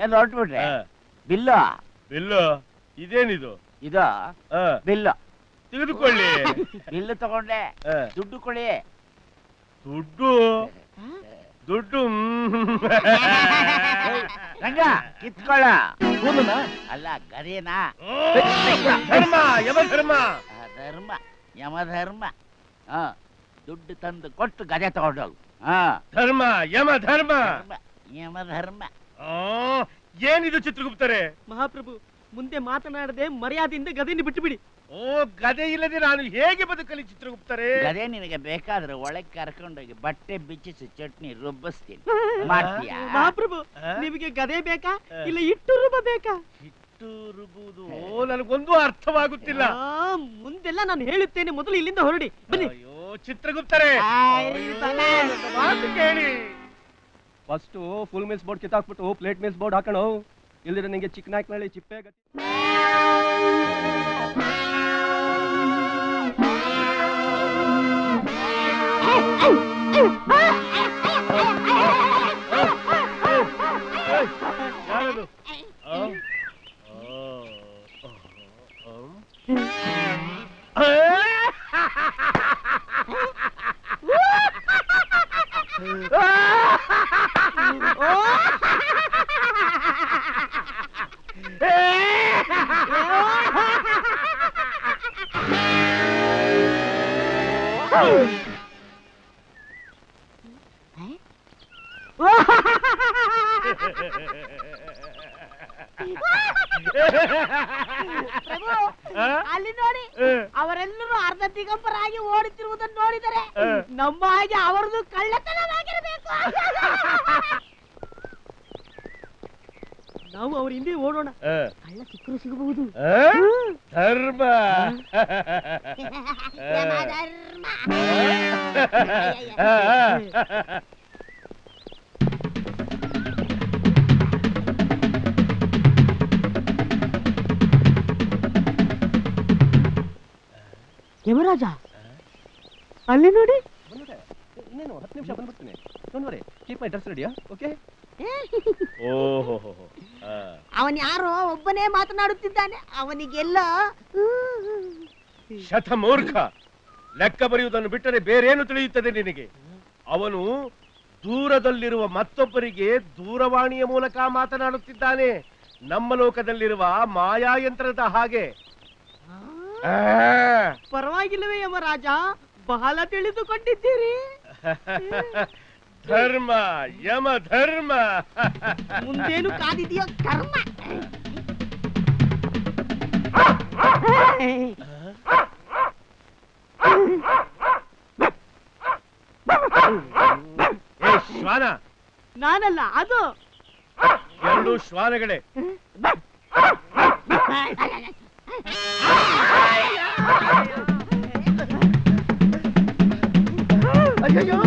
G: ಏನ್ ಹೊರಟ್ಬಿಟ್ರೆ ಬಿಲ್ಲು
B: ಬಿಲ್ಲು ಇದೇನಿದು?
G: ಇದು ಬಿಲ್ಲು
B: ತೆಗೆದುಕೊಳ್ಳಿ.
G: ಬಿಲ್ಲು ತಗೊಂಡೆ, ದುಡ್ಡು ಕೊಡಿ.
B: ದುಡ್ಡು ದುಡ್ಡು
G: ರಂಗ ಕಿತ್ಕೊಳ್ಳ. ಅಲ್ಲ ಗದೇನಾ?
B: ಧರ್ಮ ಯಮಧರ್ಮ.
G: ಧರ್ಮ ಯಮಧರ್ಮ. ದುಡ್ಡು ತಂದು ಕೊಟ್ಟು ಗದೆ ತಗೊಂಡೋಗು.
B: ಧರ್ಮ ಯಮಧರ್ಮ.
G: ಯಮಧರ್ಮ.
B: ಏನಿದು ಚಿತ್ರಗುಪ್ತರೆ?
C: ಮಹಾಪ್ರಭು, ಮುಂದೆ ಮಾತನಾಡದೆ ಮರ್ಯಾದೆಯಿಂದ ಗದೆಯನ್ನು ಬಿಟ್ಟು ಬಿಡಿ.
B: ಓ, ಗದೆ ಇಲ್ಲದೆ ನಾನು ಹೇಗೆ ಬದುಕಲಿ ಚಿತ್ರಗುಪ್ತರೆ?
G: ಗದೆ ನಿನಗೆ ಬೇಕಾದ್ರೆ ಒಳಗೆ ಕರ್ಕೊಂಡೋಗಿ ಬಟ್ಟೆ ಬಿಚ್ಚಿಸಿ ಚಟ್ನಿ ರುಬ್ಬಿಸ್ತೀನಿ, ಮಾಡ್ತೀಯಾ?
C: ಮಹಾಪ್ರಭು, ನಿಮಗೆ ಗದೆ ಬೇಕಾ ಇಲ್ಲ ಇಟ್ಟು ರುಬ್ಬ ಬೇಕಾ?
B: ಇಟ್ಟು ರುಬುವುದು ನನಗೊಂದು ಅರ್ಥವಾಗುತ್ತಿಲ್ಲ.
C: ಮುಂದೆಲ್ಲ ನಾನು ಹೇಳುತ್ತೇನೆ, ಮೊದಲು ಇಲ್ಲಿಂದ ಹೊರಡಿ ಬನ್ನಿ.
B: ಅಯ್ಯೋ ಚಿತ್ರಗುಪ್ತರೆ, ಮಾತು ಕೇಳಿ. ಫಸ್ಟ್ ಫುಲ್ ಮಿಲ್ಸ್ ಬೋರ್ಡ್ ಕಿತ್ತಾಕ್ಬಿಟ್ಟು ಪ್ಲೇಟ್ ಮಿಲ್ಸ್ ಬೋರ್ಡ್ ಹಾಕೋಣ. ಇಲ್ದಿರ ನಿಂಗೆ ಚಿಕ್ಕನಾಯ್ಕನಹಳ್ಳಿ ಚಿಪ್ಪೆ ಗತಿ. ಯಾರದು?
C: ಎಲ್ಲರೂ ಅರ್ಧ ದಿಗಂಬರಾಗಿ ಓಡುತ್ತಿರುವುದನ್ನು ನೋಡಿದರೆ ನಮ್ಮ ಹಾಗೆ ಅವರದು ಕಳ್ಳತನವಾಗಿರಬೇಕು. ನಾವು ಅವ್ರ ಹಿಂದೆ ಓಡೋಣ, ಕಳ್ಳ ಸಿಕ್ಕರು ಸಿಗಬಹುದು.
B: ಧರ್ಮ
C: ಯಮರಾಜ ಅಲ್ಲಿ ನೋಡಿ.
B: ಇನ್ನೇನು 10 ನಿಮಿಷ ಬಂದ್ಬಿಡ್ತೀನಿ. ಕೀಪ್ ಮೈ ಡ್ರೆಸ್ ರೆಡಿಯಾ? ಓಕೆ. ಓಹೋ,
C: ಅವನ್ ಯಾರೋ ಒಬ್ಬನೇ ಮಾತನಾಡುತ್ತಿದ್ದಾನೆ. ಅವನಿಗೆಲ್ಲ
B: ಶತಮೂರ್ಖ. ಲೆಕ್ಕ ಬರೆಯುವುದನ್ನು ಬಿಟ್ಟರೆ ಬೇರೇನು ತಿಳಿಯುತ್ತದೆ ನಿನಗೆ? ಅವನು ದೂರದಲ್ಲಿರುವ ಮತ್ತೊಬ್ಬರಿಗೆ ದೂರವಾಣಿಯ ಮೂಲಕ ಮಾತನಾಡುತ್ತಿದ್ದಾನೆ. ನಮ್ಮ ಲೋಕದಲ್ಲಿರುವ ಮಾಯಾಯಂತ್ರದ ಹಾಗೆ.
C: ಪರವಾಗಿಲ್ಲವೇ ಯಮರಾಜ, ಬಹಳ ತಿಳಿದುಕೊಂಡಿದ್ದೀರಿ.
B: ಧರ್ಮ, ಯಮ ಧರ್ಮ.
C: ಮುಂದೇನು ಕಾದಿದೆಯೋ ಕರ್ಮ.
B: ಶ್ವಾನ.
C: ನಾನಲ್ಲ, ಅದು.
B: ಎರಡು ಶ್ವಾನಗಳೇ. ಅಯ್ಯೋ,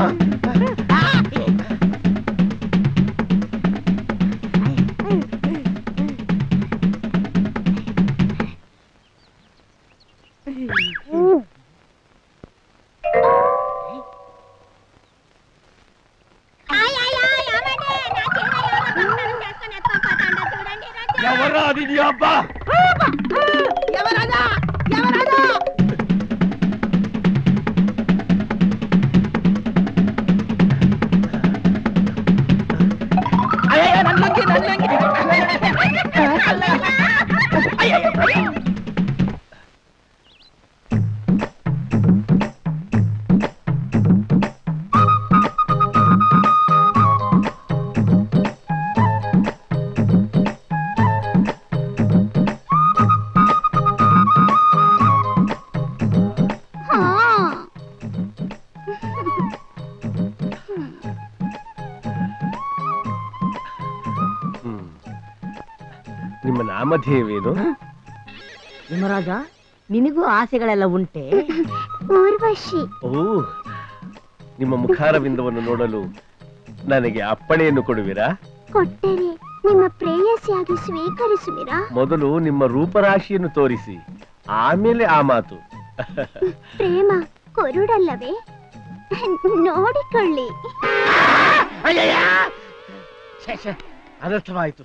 B: ఎవరాదిది అబ్బా?
C: యమరాజా, యమరాజా.
A: అయ్యో నన్నంగి
B: ನಿಮ್ಮ ನಾಮಧೇಯವೇನು?
C: ಯಮರಾಜ, ನಿನಗೂ ಆಸೆಗಳೆಲ್ಲ ಉಂಟೆ?
E: ಊರ್ವಶಿ.
B: ಓ, ನಿಮ್ಮ ಮುಖಾರವಿಂದವನ್ನು ನೋಡಲು ನನಗೆ ಅಪ್ಪಣೆಯನ್ನು ಕೊಡುವಿರಾ?
E: ಕೊಟ್ಟರೆ ನಿಮ್ಮ ಪ್ರೇಯಸಿಯಾಗಿ ಸ್ವೀಕರಿಸುವಿರಾ?
B: ಮೊದಲು ನಿಮ್ಮ ರೂಪರಾಶಿಯನ್ನು ತೋರಿಸಿ, ಆಮೇಲೆ ಆ ಮಾತು.
E: ಪ್ರೇಮ ಕೊರುಡಲ್ಲವೇ? ನೋಡಿಕೊಳ್ಳಿ.
B: ಅನರ್ಥವಾಯಿತು.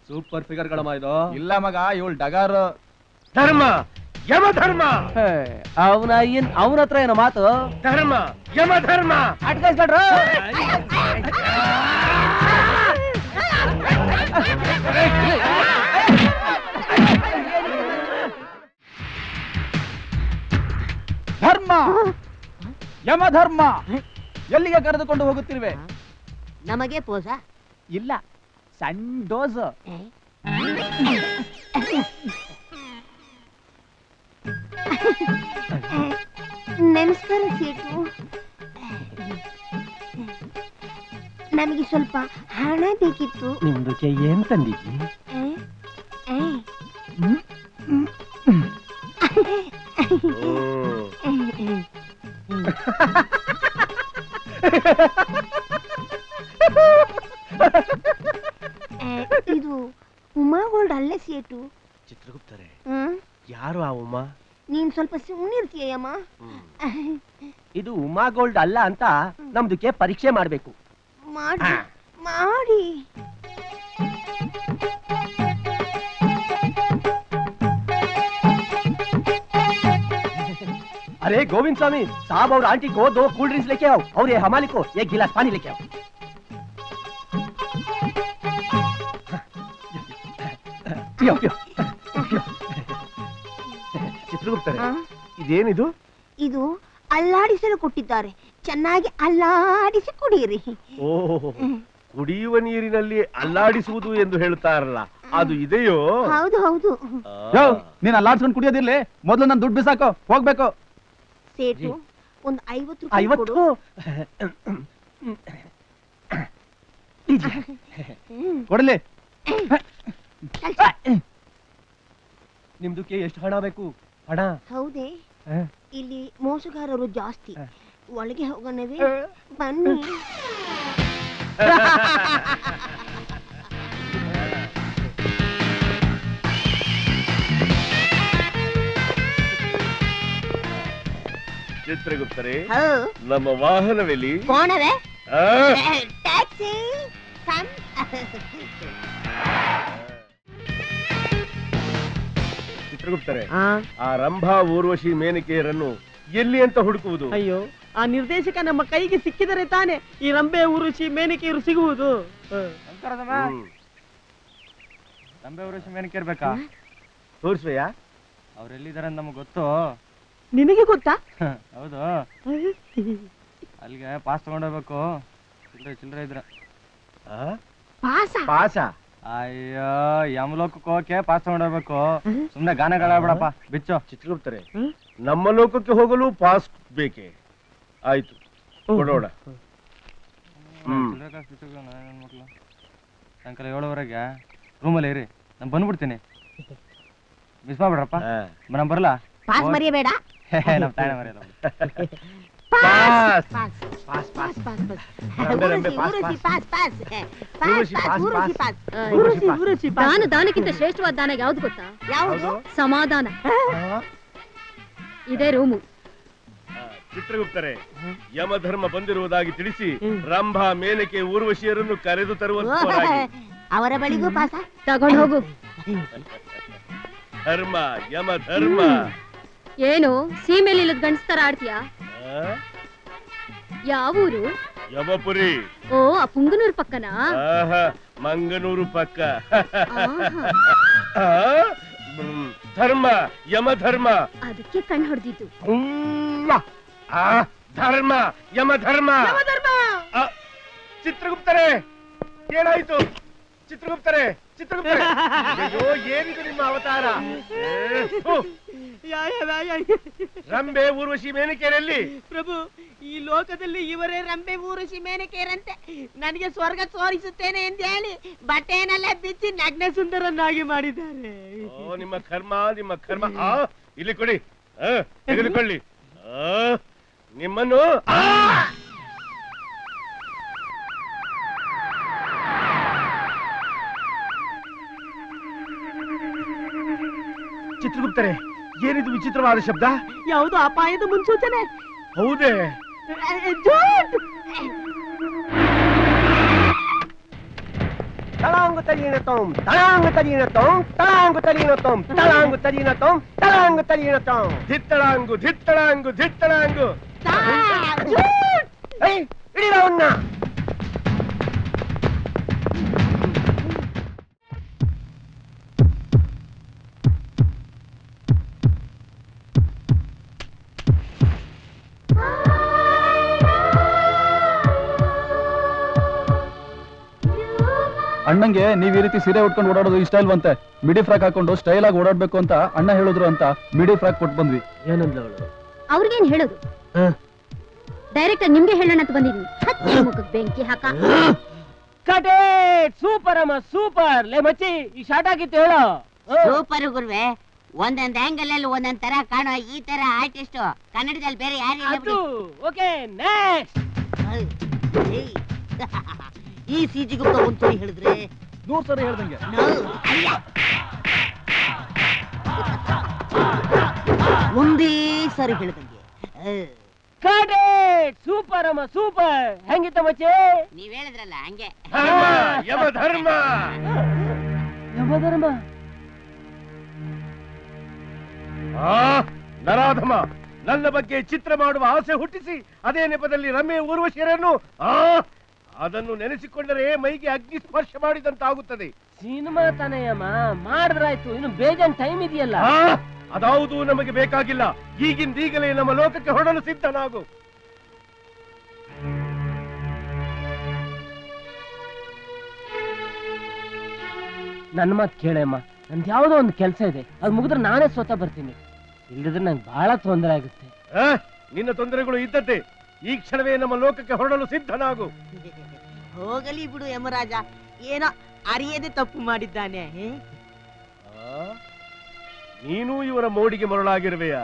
F: ಸೂಪರ್ ಫಿಗರ್ ಗಳಮ್ಮ ಇದು. ಇಲ್ಲ ಮಗ, ಇವಳು ಡಗಾರ್.
B: ಧರ್ಮ, ಯಮ ಧರ್ಮ.
C: ಅವನ ಹತ್ರ ಏನೋ ಮಾತು.
B: ಧರ್ಮ, ಯಮ ಧರ್ಮ.
C: ಅಟ್ಕಾಯಿಸ್ಕೊಳ್ರ.
F: ಧರ್ಮ, ಯಮ ಧರ್ಮ, ಎಲ್ಲಿಗೆ ಕರೆದುಕೊಂಡು ಹೋಗುತ್ತಿರುವೆ?
C: ನಮಗೆ ಪೋಸ
F: ಇಲ್ಲ, ಸಣ್ಣ ಡೋಸ್.
E: ನಮಸ್ಕಾರ ಸೇಟು. ನಮಗೆ ಸ್ವಲ್ಪ ಹಣ ಬೇಕಿತ್ತು.
B: ನಿಮ್ದಕ್ಕೆ ಏನ್ ತಂದಿದ್ದಿ?
E: ಇದು ಉಮಾ ಗೋಲ್ಡ್ ಅಲ್ಲೇ ಸೇಟು.
B: ಚಿತ್ರಗುಪ್ತರೆ, ಯಾರು ಆ ಉಮಾ?
E: ನೀನ್ ಸ್ವಲ್ಪ ಸುಮ್ಮನಿರ್ತೀಯಮ್ಮ.
C: ಇದು ಉಮಾ ಗೋಲ್ಡ್ ಅಲ್ಲ ಅಂತ ನಮ್ದಕ್ಕೆ ಪರೀಕ್ಷೆ ಮಾಡ್ಬೇಕು.
E: ಮಾಡಿ ಮಾಡಿ.
C: अरे गोविंद स्वामी साहब और आंटी को 2 कूल ड्रिंक्स लेके आओ और ये हमाली को 1 गिलास पानी लेके आओ. पियो पियो.
B: ಚಿತ್ರಗುಪ್ತರೆ, ಇದೇನಿದು?
E: ಇದು ಅಲ್ಲಾಡಿಸಲು ಕೊಟ್ಟಿದ್ದಾರೆ. ಚೆನ್ನಾಗಿ ಅಲ್ಲಾಡಿಸಿ ಕುಡಿಯಿರಿ.
B: ಓಹೋ, ಕುಡಿಯುವ ನೀರಿನಲ್ಲಿ ಅಲ್ಲಾಡಿಸುವುದು ಎಂದು ಹೇಳ್ತಾರಲ್ಲ, ಅದು ಇದೆಯೋ?
E: ಹೌದು ಹೌದು.
F: ನೀನ್ ಅಲ್ಲಾಡ್ಸ್ಕೊಂಡು ಕುಡಿಯೋದಿರ್ಲಿ, ಮೊದ್ಲು ನನ್ ದುಡ್ಡು ಬಿಸಾಕೋ, ಹೋಗ್ಬೇಕು.
E: ಸೇಟು ಒಂದು 50 ರೂಪಾಯಿ ಕೊಡು.
F: ಕೊಡಲಿ.
A: ನಿಮ್ದಕ್ಕೆ ಎಷ್ಟು ಹಣ ಬೇಕು? ಹಣ?
E: ಹೌದೇ, ಇಲ್ಲಿ ಮೋಸಗಾರರು ಜಾಸ್ತಿ. ಒಳಗೆ ಹೋಗೋಣವೇ? ಬನ್ನಿ.
B: ಚಿತ್ರಗುಪ್ತರೇ, ನಮ್ಮ ವಾಹನವೆಲ್ಲಿ?
E: ಕೋಣವೇ? Taxi come.
B: ಚಿತ್ರಗುಪ್ತರೇ, ಆ ರಂಭಾ ಊರ್ವಶಿ ಮೇನಕೆಯರನ್ನು ಎಲ್ಲಿ ಅಂತ ಹುಡುಕುವುದು?
C: ಅಯ್ಯೋ, ಆ ನಿರ್ದೇಶಕ ನಮ್ಮ ಕೈಗೆ ಸಿಕ್ಕಿದರೆ ತಾನೆ ಈ ರಂಬೆ ಊರುಷಿ ಮೇನಕೆಯರು ಸಿಗುವುದು.
F: ರಂಬೆ ಊರುಷಿ ಮೇನಕೆಯರು ಬೇಕಾ?
B: ತೋರಿಸುವೆಯಾ?
F: ಅವ್ರೆಲ್ಲಿದ್ದಾರೆ ಅಂತ ನಮ್ಗೆ ಗೊತ್ತು.
C: ನಿನಗೆ ಗೊತ್ತಾ?
F: ಹೌದು, ಅಲ್ಲಿಗೆ ಪಾಸ್ ತಗೊಂಡೋಗ್ಬೇಕು. ಚಿಲ್ಲರೆ ಇದ್ರ
B: ಪಾಸ?
F: ಅಯ್ಯೋ, ಯಮಲೋಕಕ್ಕೆ ಹೋಗಕ್ಕೆ ಪಾಸ್ ತಗೊಂಡೋಗ್ಬೇಕು. ಸುಮ್ನೆ ಗಾನಗಳಾಡ್ಬಿಡಪ್ಪ, ಬಿಚ್ಚು.
B: ಚಿತ್ರಗುಪ್ತರೆ, ನಮ್ಮ ಲೋಕಕ್ಕೆ ಹೋಗಲು ಪಾಸ್ ಬೇಕೆ? ಆಯ್ತು, ಕೊಡೋಣ.
F: ಸಾಯಂಕಾಲ 7:00 ರೂಮಲ್ಲಿ ಇರಿ, ನಾನು ಬಂದ್ಬಿಡ್ತೀನಿ. ಮಿಸ್ ಮಾಡ್ಬಿಡ್ರಪ್ಪ. ನಾನು ಬರಲ್ಲ.
E: ಪಾಸ್ ಮರಿಯಬೇಡ.
F: ನಮ್ಮ ತಾಯಿ ಮರೆಯಲ್ಲ.
B: Pass.
E: Pass pass pass pass.
B: Rambha pass,
E: Urvashi pass pass.
B: Urvashi pass,
E: Urvashi pass.
C: Urvashi pass.
H: ದಾನ ದಾನಕ್ಕಿಂತ ಶ್ರೇಷ್ಠವಾದ ದಾನ ಯಾವ್ದು ಗೊತ್ತಾ?
E: ಯಾವುದು?
H: ಸಮಾಧಾನ. ಇದೇ ರೂಮು.
B: ಚಿತ್ರಗುಪ್ತರೆ, ಯಮಧರ್ಮ ಬಂದಿರುವುದಾಗಿ ತಿಳಿಸಿ ರಂಭಾ ಮೇನಕೆ ಊರ್ವಶಿಯರನ್ನು ಕರೆದು ತರುವಂತವರಾಗಿ.
E: ಅವರ ಬಳಿಗೂ ಪಾಸ
H: ತಗೊಂಡು ಹೋಗು.
B: ಧರ್ಮ, ಯಮ ಧರ್ಮ.
H: ಏನು ಸೀಮೆಲಿ ಇಲ್ಲದ ಗಂಡಸ್ತರ ಆಡ್ತೀಯಾ? ಯಾವೂರು?
B: ಯಮಪುರಿ.
H: ಓ, ಆ ಪುಂಗನೂರು ಪಕ್ಕನಾ?
B: ಮಂಗನೂರು ಪಕ್ಕ. ಧರ್ಮ, ಯಮ ಧರ್ಮ.
H: ಅದಕ್ಕೆ ಕಣ್ಣು ಹೊಡೆದಿದ್ದು.
B: ಧರ್ಮ, ಯಮ ಧರ್ಮ. ಚಿತ್ರಗುಪ್ತರೆ, ಏನಾಯ್ತು? ಚಿತ್ರಗುಪ್ತರೆ, ಚಿತ್ರಗುಪ್ತರೆ, ಅಯ್ಯೋ, ಏನಿದು ನಿಮ್ಮ ಅವತಾರ? ರಂಬೆ ಊರ್ವಶಿ ಮೇನಕೆಯರಲ್ಲಿ?
C: ಪ್ರಭು, ಈ ಲೋಕದಲ್ಲಿ ಇವರೇ ರಂಬೆ ಊರುಷಿ ಮೇನಕೆಯರಂತೆ. ನನಗೆ ಸ್ವರ್ಗ ತೋರಿಸುತ್ತೇನೆ ಎಂದು ಹೇಳಿ ಬಟ್ಟೆಯನ್ನೆಲ್ಲ ಬಿಚ್ಚಿ ನಗ್ನ ಸುಂದರನ್ನಾಗಿ ಮಾಡಿದ್ದಾರೆ.
B: ಓ, ನಿಮ್ಮ ಕರ್ಮ, ನಿಮ್ಮ ಕರ್ಮ. ಇಲ್ಲಿ ಕೊಡಿ, ತೆಗೆದುಕೊಳ್ಳಿ. ನಿಮ್ಮನ್ನು ಚಿತ್ರಗುಪ್ತರೆ, ಏನಿದು ವಿಚಿತ್ರವಾದ ಶಬ್ದ?
C: ಯಾವುದು ಅಪಾಯದ ಮುನ್ಸೂಚನೆ?
B: ಹೌದೇ?
A: ತಳಾಂಗು ತಲೀನ ತೋಂ, ತಳಾಂಗು ತಲೀನ ತೋಂ, ತಳಾಂಗು ತಲೀನ ತೋಂ, ತಳಾಂಗು ತಲೀನ ತೋಂ, ತಳಾಂಗು ತಲೀನ ತೋಂ.
B: ಧಿತ್ತಳಾಂಗು, ಧಿತ್ತಳಾಂಗು, ಧಿತ್ತಳಾಂಗು.
A: ಹಿಡಿದ ಅವನ್ನ.
F: ಅಣ್ಣಂಗೆ ನೀವ್ ಈ ರೀತಿ ಸೀರೆ ಉಟ್ಕೊಂಡು ಓಡಾಡೋದು ಇಷ್ಟ ಇಲ್ವಂತೆ. ಮಿಡಿ ಫ್ರಾಕ್ ಹಾಕೊಂಡು ಸ್ಟೈಲ್ ಆಗಿ ಓಡಾಡ್ಬೇಕು ಅಂತ ಅಣ್ಣ ಹೇಳಿದ್ರು ಅಂತ ಮಿಡಿ ಫ್ರಾಕ್ ಕೊಟ್ಟು ಬಂದ್ವಿ.
A: ಏನಂದ್ಲ ಅವಳು?
H: ಅವ್ರಿಗೇನ್ ಹೇಳೋದು? ಡೈರೆಕ್ಟ್ ನಿಮ್ಗೆ ಹೇಳೋಣ ಅಂತ ಬಂದಿದ್ವಿ. ಹತ್ತಿ ಮುಖಕ್ಕೆ ಬೆಂಕಿ ಹಾಕ.
C: ಕಟೇ ಸೂಪರ್ ಅಮ್ಮ, ಸೂಪರ್. ಲೇ ಮಚ್ಚಿ, ಈ ಶಾರ್ಟ್ ಆಗಿತ್ತು ಹೇಳೋ.
D: ಸೂಪರ್ ಗುರುವೆ. ಒಂದೊಂದ್ ಆಂಗಲ್ ಅಲ್ಲಿ ಒಂದೊಂದ್ ತರ ಕಾಣೋ ಈ ತರ ಆರ್ಟಿಸ್ಟ್ ಕನ್ನಡದಲ್ಲಿ ಬೇರೆ ಯಾರು?
C: Okay, next.
D: ಈ ಸಿಜಿ ಗುಪ್ತ ಒಂದ್ ಸರಿ ಹೇಳಿದ್ರೆ
F: 100 ಸರಿ ಹೇಳ್ದಂಗೆ.
D: ಒಂದೇ ಸಾರಿ ಹೇಳಿದಂಗೆ.
C: ಕಟೇ ಸೂಪರ್ ಅಮ್ಮ, ಸೂಪರ್. ಹೆಂಗಿತ್ತ ಮಚ್ಚಿ?
D: ನೀವ್ ಹೇಳಿದ್ರಲ್ಲ ಹಂಗೆ.
B: ಯಮ ಧರ್ಮ.
C: ಯಮಧರ್ಮ?
B: ನರಾಧಮ, ನನ್ನ ಬಗ್ಗೆ ಚಿತ್ರ ಮಾಡುವ ಆಸೆ ಹುಟ್ಟಿಸಿ ಅದೇ ನೆಪದಲ್ಲಿ ರಮ್ಯ ಊರ್ವಶಿಯರನ್ನು ಅದನ್ನು ನೆನೆಸಿಕೊಂಡರೆ ಮೈಗೆ ಅಗ್ನಿ ಸ್ಪರ್ಶ ಮಾಡಿದಂತಾಗುತ್ತದೆ.
C: ಸಿನಿಮಾ ತಾನೆಯಮ್ಮ, ಮಾಡಿದ್ರಾಯ್ತು. ಇನ್ನು ಬೇಜಾನ್ ಟೈಮ್ ಇದೆಯಲ್ಲ.
B: ಅದಾವುದು ನಮಗೆ ಬೇಕಾಗಿಲ್ಲ. ಈಗಿಂದೀಗಲೇ ನಮ್ಮ ಲೋಕಕ್ಕೆ ಹೊರಡಲು ಸಿದ್ಧನಾಗು.
C: ನನ್ನ ಮಾತು ಕೇಳಮ್ಮ, ನಂದು ಯಾವುದೋ ಒಂದು ಕೆಲಸ ಇದೆ, ಅದು ಮುಗಿದ್ರೆ ನಾನೇ ಸ್ವತಃ ಬರ್ತೀನಿ. ಇಲ್ಲದ್ರೆ ನಂಗೆ ಬಹಳ ತೊಂದರೆ ಆಗುತ್ತೆ.
B: ನಿನ್ನ ತೊಂದರೆಗಳು ಇದ್ದದ್ದೇ. ಈ ಕ್ಷಣವೇ ನಮ್ಮ ಲೋಕಕ್ಕೆ ಹೊರಡಲು ಸಿದ್ಧನಾಗು.
C: ಹೋಗಲಿ ಬಿಡು ಯಮರಾಜ, ಏನೋ ಅರಿಯದೆ ತಪ್ಪು ಮಾಡಿದ್ದಾನೆ.
B: ನೀನು ಇವರ ಮೋಡಿಗೆ ಮರಳಾಗಿರುವೆಯಾ?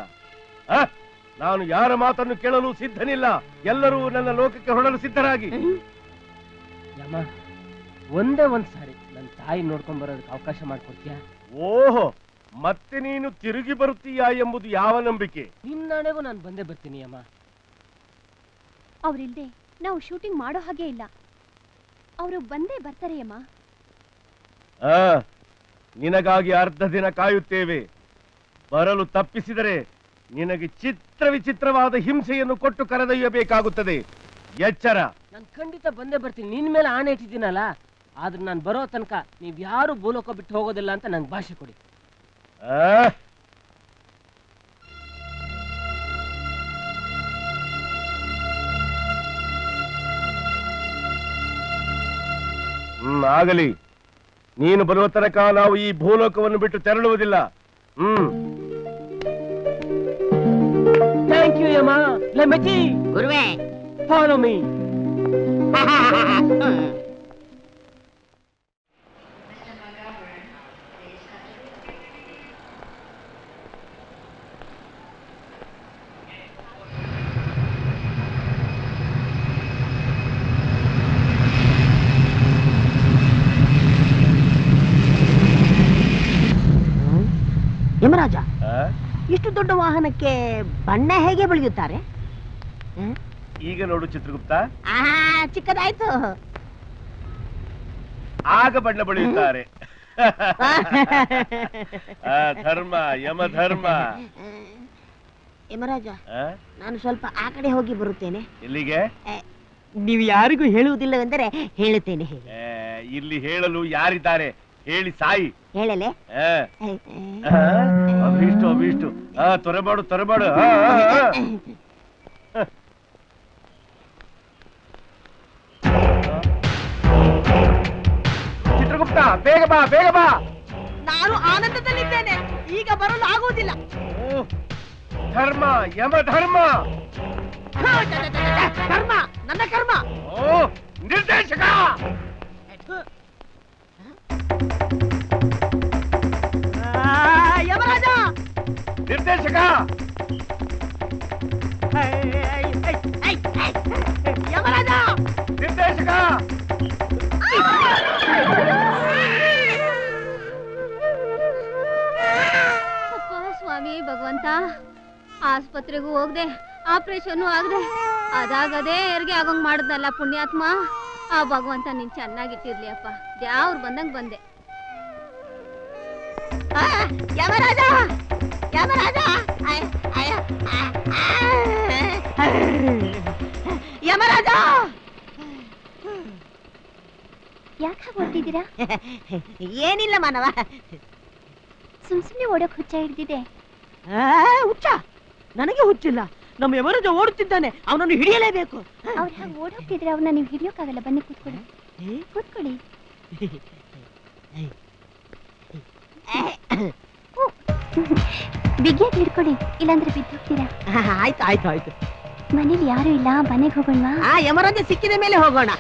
B: ನಾನು ಯಾರ ಮಾತನ್ನು ಕೇಳಲು ಸಿದ್ಧನಿಲ್ಲ. ಎಲ್ಲರೂ ನನ್ನ ಲೋಕಕ್ಕೆ ಹೊರಡಲು ಸಿದ್ಧರಾಗಿ.
C: ಯಮ, ಒಂದೇ ಒಂದ್ಸಾರಿ ನನ್ನ ತಾಯಿ ನೋಡ್ಕೊಂಡ್ ಬರೋದಕ್ಕೆ ಅವಕಾಶ ಮಾಡ್ಕೊಡ್ತೀಯಾ?
B: ಓಹೋ, ಮತ್ತೆ ನೀನು ತಿರುಗಿ ಬರುತ್ತೀಯಾ ಎಂಬುದು ಯಾವ ನಂಬಿಕೆ?
C: ನಿನ್ನಡೆಗೂ ನಾನು ಬಂದೇ ಬರ್ತೀನಿ ಯಮ.
H: ಅವ್ರಿಲ್ದೆ ನಾವು ಶೂಟಿಂಗ್ ಮಾಡೋ ಹಾಗೆ ಇಲ್ಲ. ಅವರು ಬಂದೇ ಬರ್ತಾರೆ ಯಮ್ಮ.
B: ನಿನಗಾಗಿ ಅರ್ಧ ದಿನ ಕಾಯುತ್ತೇವೆ. ಬರಲು ತಪ್ಪಿಸಿದರೆ ನಿನಗೆ ಚಿತ್ರ ವಿಚಿತ್ರವಾದ ಹಿಂಸೆಯನ್ನು ಕೊಟ್ಟು ಕರೆದೊಯ್ಯಬೇಕಾಗುತ್ತದೆ. ಎಚ್ಚರ.
C: ನಾನು ಖಂಡಿತ ಬಂದೇ ಬರ್ತೀನಿ, ನಿನ್ ಮೇಲೆ ಆಣೆ ಇಟ್ಟಿದ್ದೀನಲ್ಲ. ಆದ್ರೆ ನಾನು ಬರೋ ತನಕ ನೀವ್ ಯಾರು ಭೂಲೋಕ ಬಿಟ್ಟು ಹೋಗೋದಿಲ್ಲ ಅಂತ ನಂಗೆ ಭಾಷೆ ಕೊಡಿ.
B: ಆಗಲಿ. ನೀನು ಬರುವ ತನಕ ನಾವು ಈ ಭೂಲೋಕವನ್ನು ಬಿಟ್ಟು ತೆರಳುವುದಿಲ್ಲ.
C: ಥ್ಯಾಂಕ್ ಯು ಯಮ. ಲೆಮಚಿ
D: ಗುರುವೆ,
C: ಫಾಲೋ ಮೀ. ಯಮರಾಜ, ಇಷ್ಟು ದೊಡ್ಡ ವಾಹನಕ್ಕೆ ಬಣ್ಣ ಹೇಗೆ ಬಳಿಯುತ್ತಾರೆ?
B: ಈಗ ನೋಡು ಚಿತ್ರಗುಪ್ತ,
C: ಚಿಕ್ಕದಾಯ್ತು.
B: ಆಗ ಬಣ್ಣ ಬಳಿಯುತ್ತಾರೆ. ಧರ್ಮ, ಯಮ ಧರ್ಮ.
C: ಯಮರಾಜ, ನಾನು ಸ್ವಲ್ಪ ಆ ಕಡೆ ಹೋಗಿ ಬರುತ್ತೇನೆ.
B: ಎಲ್ಲಿಗೆ?
C: ನೀವು ಯಾರಿಗೂ ಹೇಳುವುದಿಲ್ಲವೆಂದರೆ ಹೇಳುತ್ತೇನೆ.
B: ಇಲ್ಲಿ ಹೇಳಲು ಯಾರಿದ್ದಾರೆ? ಹೇಳಿ ಸಾಯಿ.
C: ಹೇಳಲೆ?
B: ಅಭಿಷ್ಟು ಅಭಿಷ್ಟು. ತೊರೆಮಾಡು ತೊರೆಮಾಡು. ಚಿತ್ರಗುಪ್ತ, ಬೇಗ ಬಾ ಬೇಗ ಬಾ.
C: ನಾನು ಆನಂದದಲ್ಲಿದ್ದೇನೆ, ಈಗ ಬರಲು ಆಗುವುದಿಲ್ಲ.
B: ಧರ್ಮ, ಯಮ ಧರ್ಮ.
C: ಕರ್ಮ, ನನ್ನ ಕರ್ಮ.
B: ನಿರ್ದೇಶಕ.
C: ಯಮರಾಜ,
B: ನಿರ್ದೇಶಕ.
C: ಯಮರಾಜ,
B: ನಿರ್ದೇಶಕ.
H: ಸ್ವಾಮಿ ಭಗವಂತ, ಆಸ್ಪತ್ರೆಗೂ ಹೋಗ್ದೆ, ಆಪರೇಷನ್ ಆಗದೆ, ಅದಾಗದೇ ಹೆರಿಗೆ ಆಗಂಗ್ ಮಾಡಿದ್ನಲ್ಲ ಪುಣ್ಯಾತ್ಮ. ಆ ಭಗವಂತ ನೀನ್ ಚೆನ್ನಾಗಿಟ್ಟಿರ್ಲಿ ಅಪ್ಪ. ಯಾವ್ರು ಬಂದಂಗ್ ಬಂದೆ.
C: ಯಮರಾಜ, ಯಮರಾಜ, ಯಮರಾಜ.
H: ಯಾಕೆ ಓಡ್ತಿದ್ದೀರಾ?
C: ಏನಿಲ್ಲ ಮಾನವ,
H: ಸುಮ್ಸುಮ್ನೆ ಓಡಕ್ ಹುಚ್ಚ ಹಿಡ್ದಿದೆ.
C: ಹುಚ್ಚ? ನನಗೆ ಹುಚ್ಚಿಲ್ಲ. ನಮ್ಮ ಯಮರಾಜ ಓಡುತ್ತಿದ್ದಾನೆ, ಅವನನ್ನು ಹಿಡಿಯಲೇಬೇಕು.
H: ಅವ್ರು ಹಾಗೆ ಓಡ್ ಹೋಗ್ತಿದ್ರೆ ಅವ್ರನ್ನ ನೀವು ಹಿಡಿಯೋಕ್ಕಾಗಲ್ಲ. ಬನ್ನಿ ಕೂತ್ಕೊಳ್ಳಿ, ಕೂತ್ಕೊಳ್ಳಿ. ಬಿಗಿಯಾಗಿ ಹಿಡ್ಕೊಳ್ಳಿ, ಇಲ್ಲಾಂದ್ರೆ ಬಿದ್ದು ಹೋಗ್ತೀರಾ.
C: ಆಯ್ತು ಆಯ್ತು ಆಯ್ತು.
H: ಮನೇಲಿ ಯಾರು ಇಲ್ಲ, ಮನೆಗೆ ಹೋಗೋಣ.
C: ಯಮರಾಜ ಸಿಕ್ಕಿದ ಮೇಲೆ ಹೋಗೋಣ.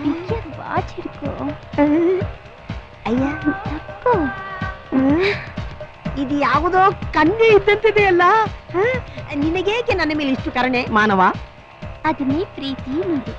H: ಬಿಗಿಯಾಗಿ ವಾಚ್ ಹಿಡ್ಕೋ. ಅಯ್ಯ ತಪ್ಪು.
C: ಇದು ಯಾವುದೋ ಕನ್ಯೆ ಇದ್ದಂತಿದೆಯಲ್ಲ. ನಿನಗೇಕೆ ನನ್ನ ಮೇಲೆ ಇಷ್ಟು ಕರುಣೆ ಮಾನವ?
H: ಅದನ್ನೇ ಪ್ರೀತಿ ನೋಡು.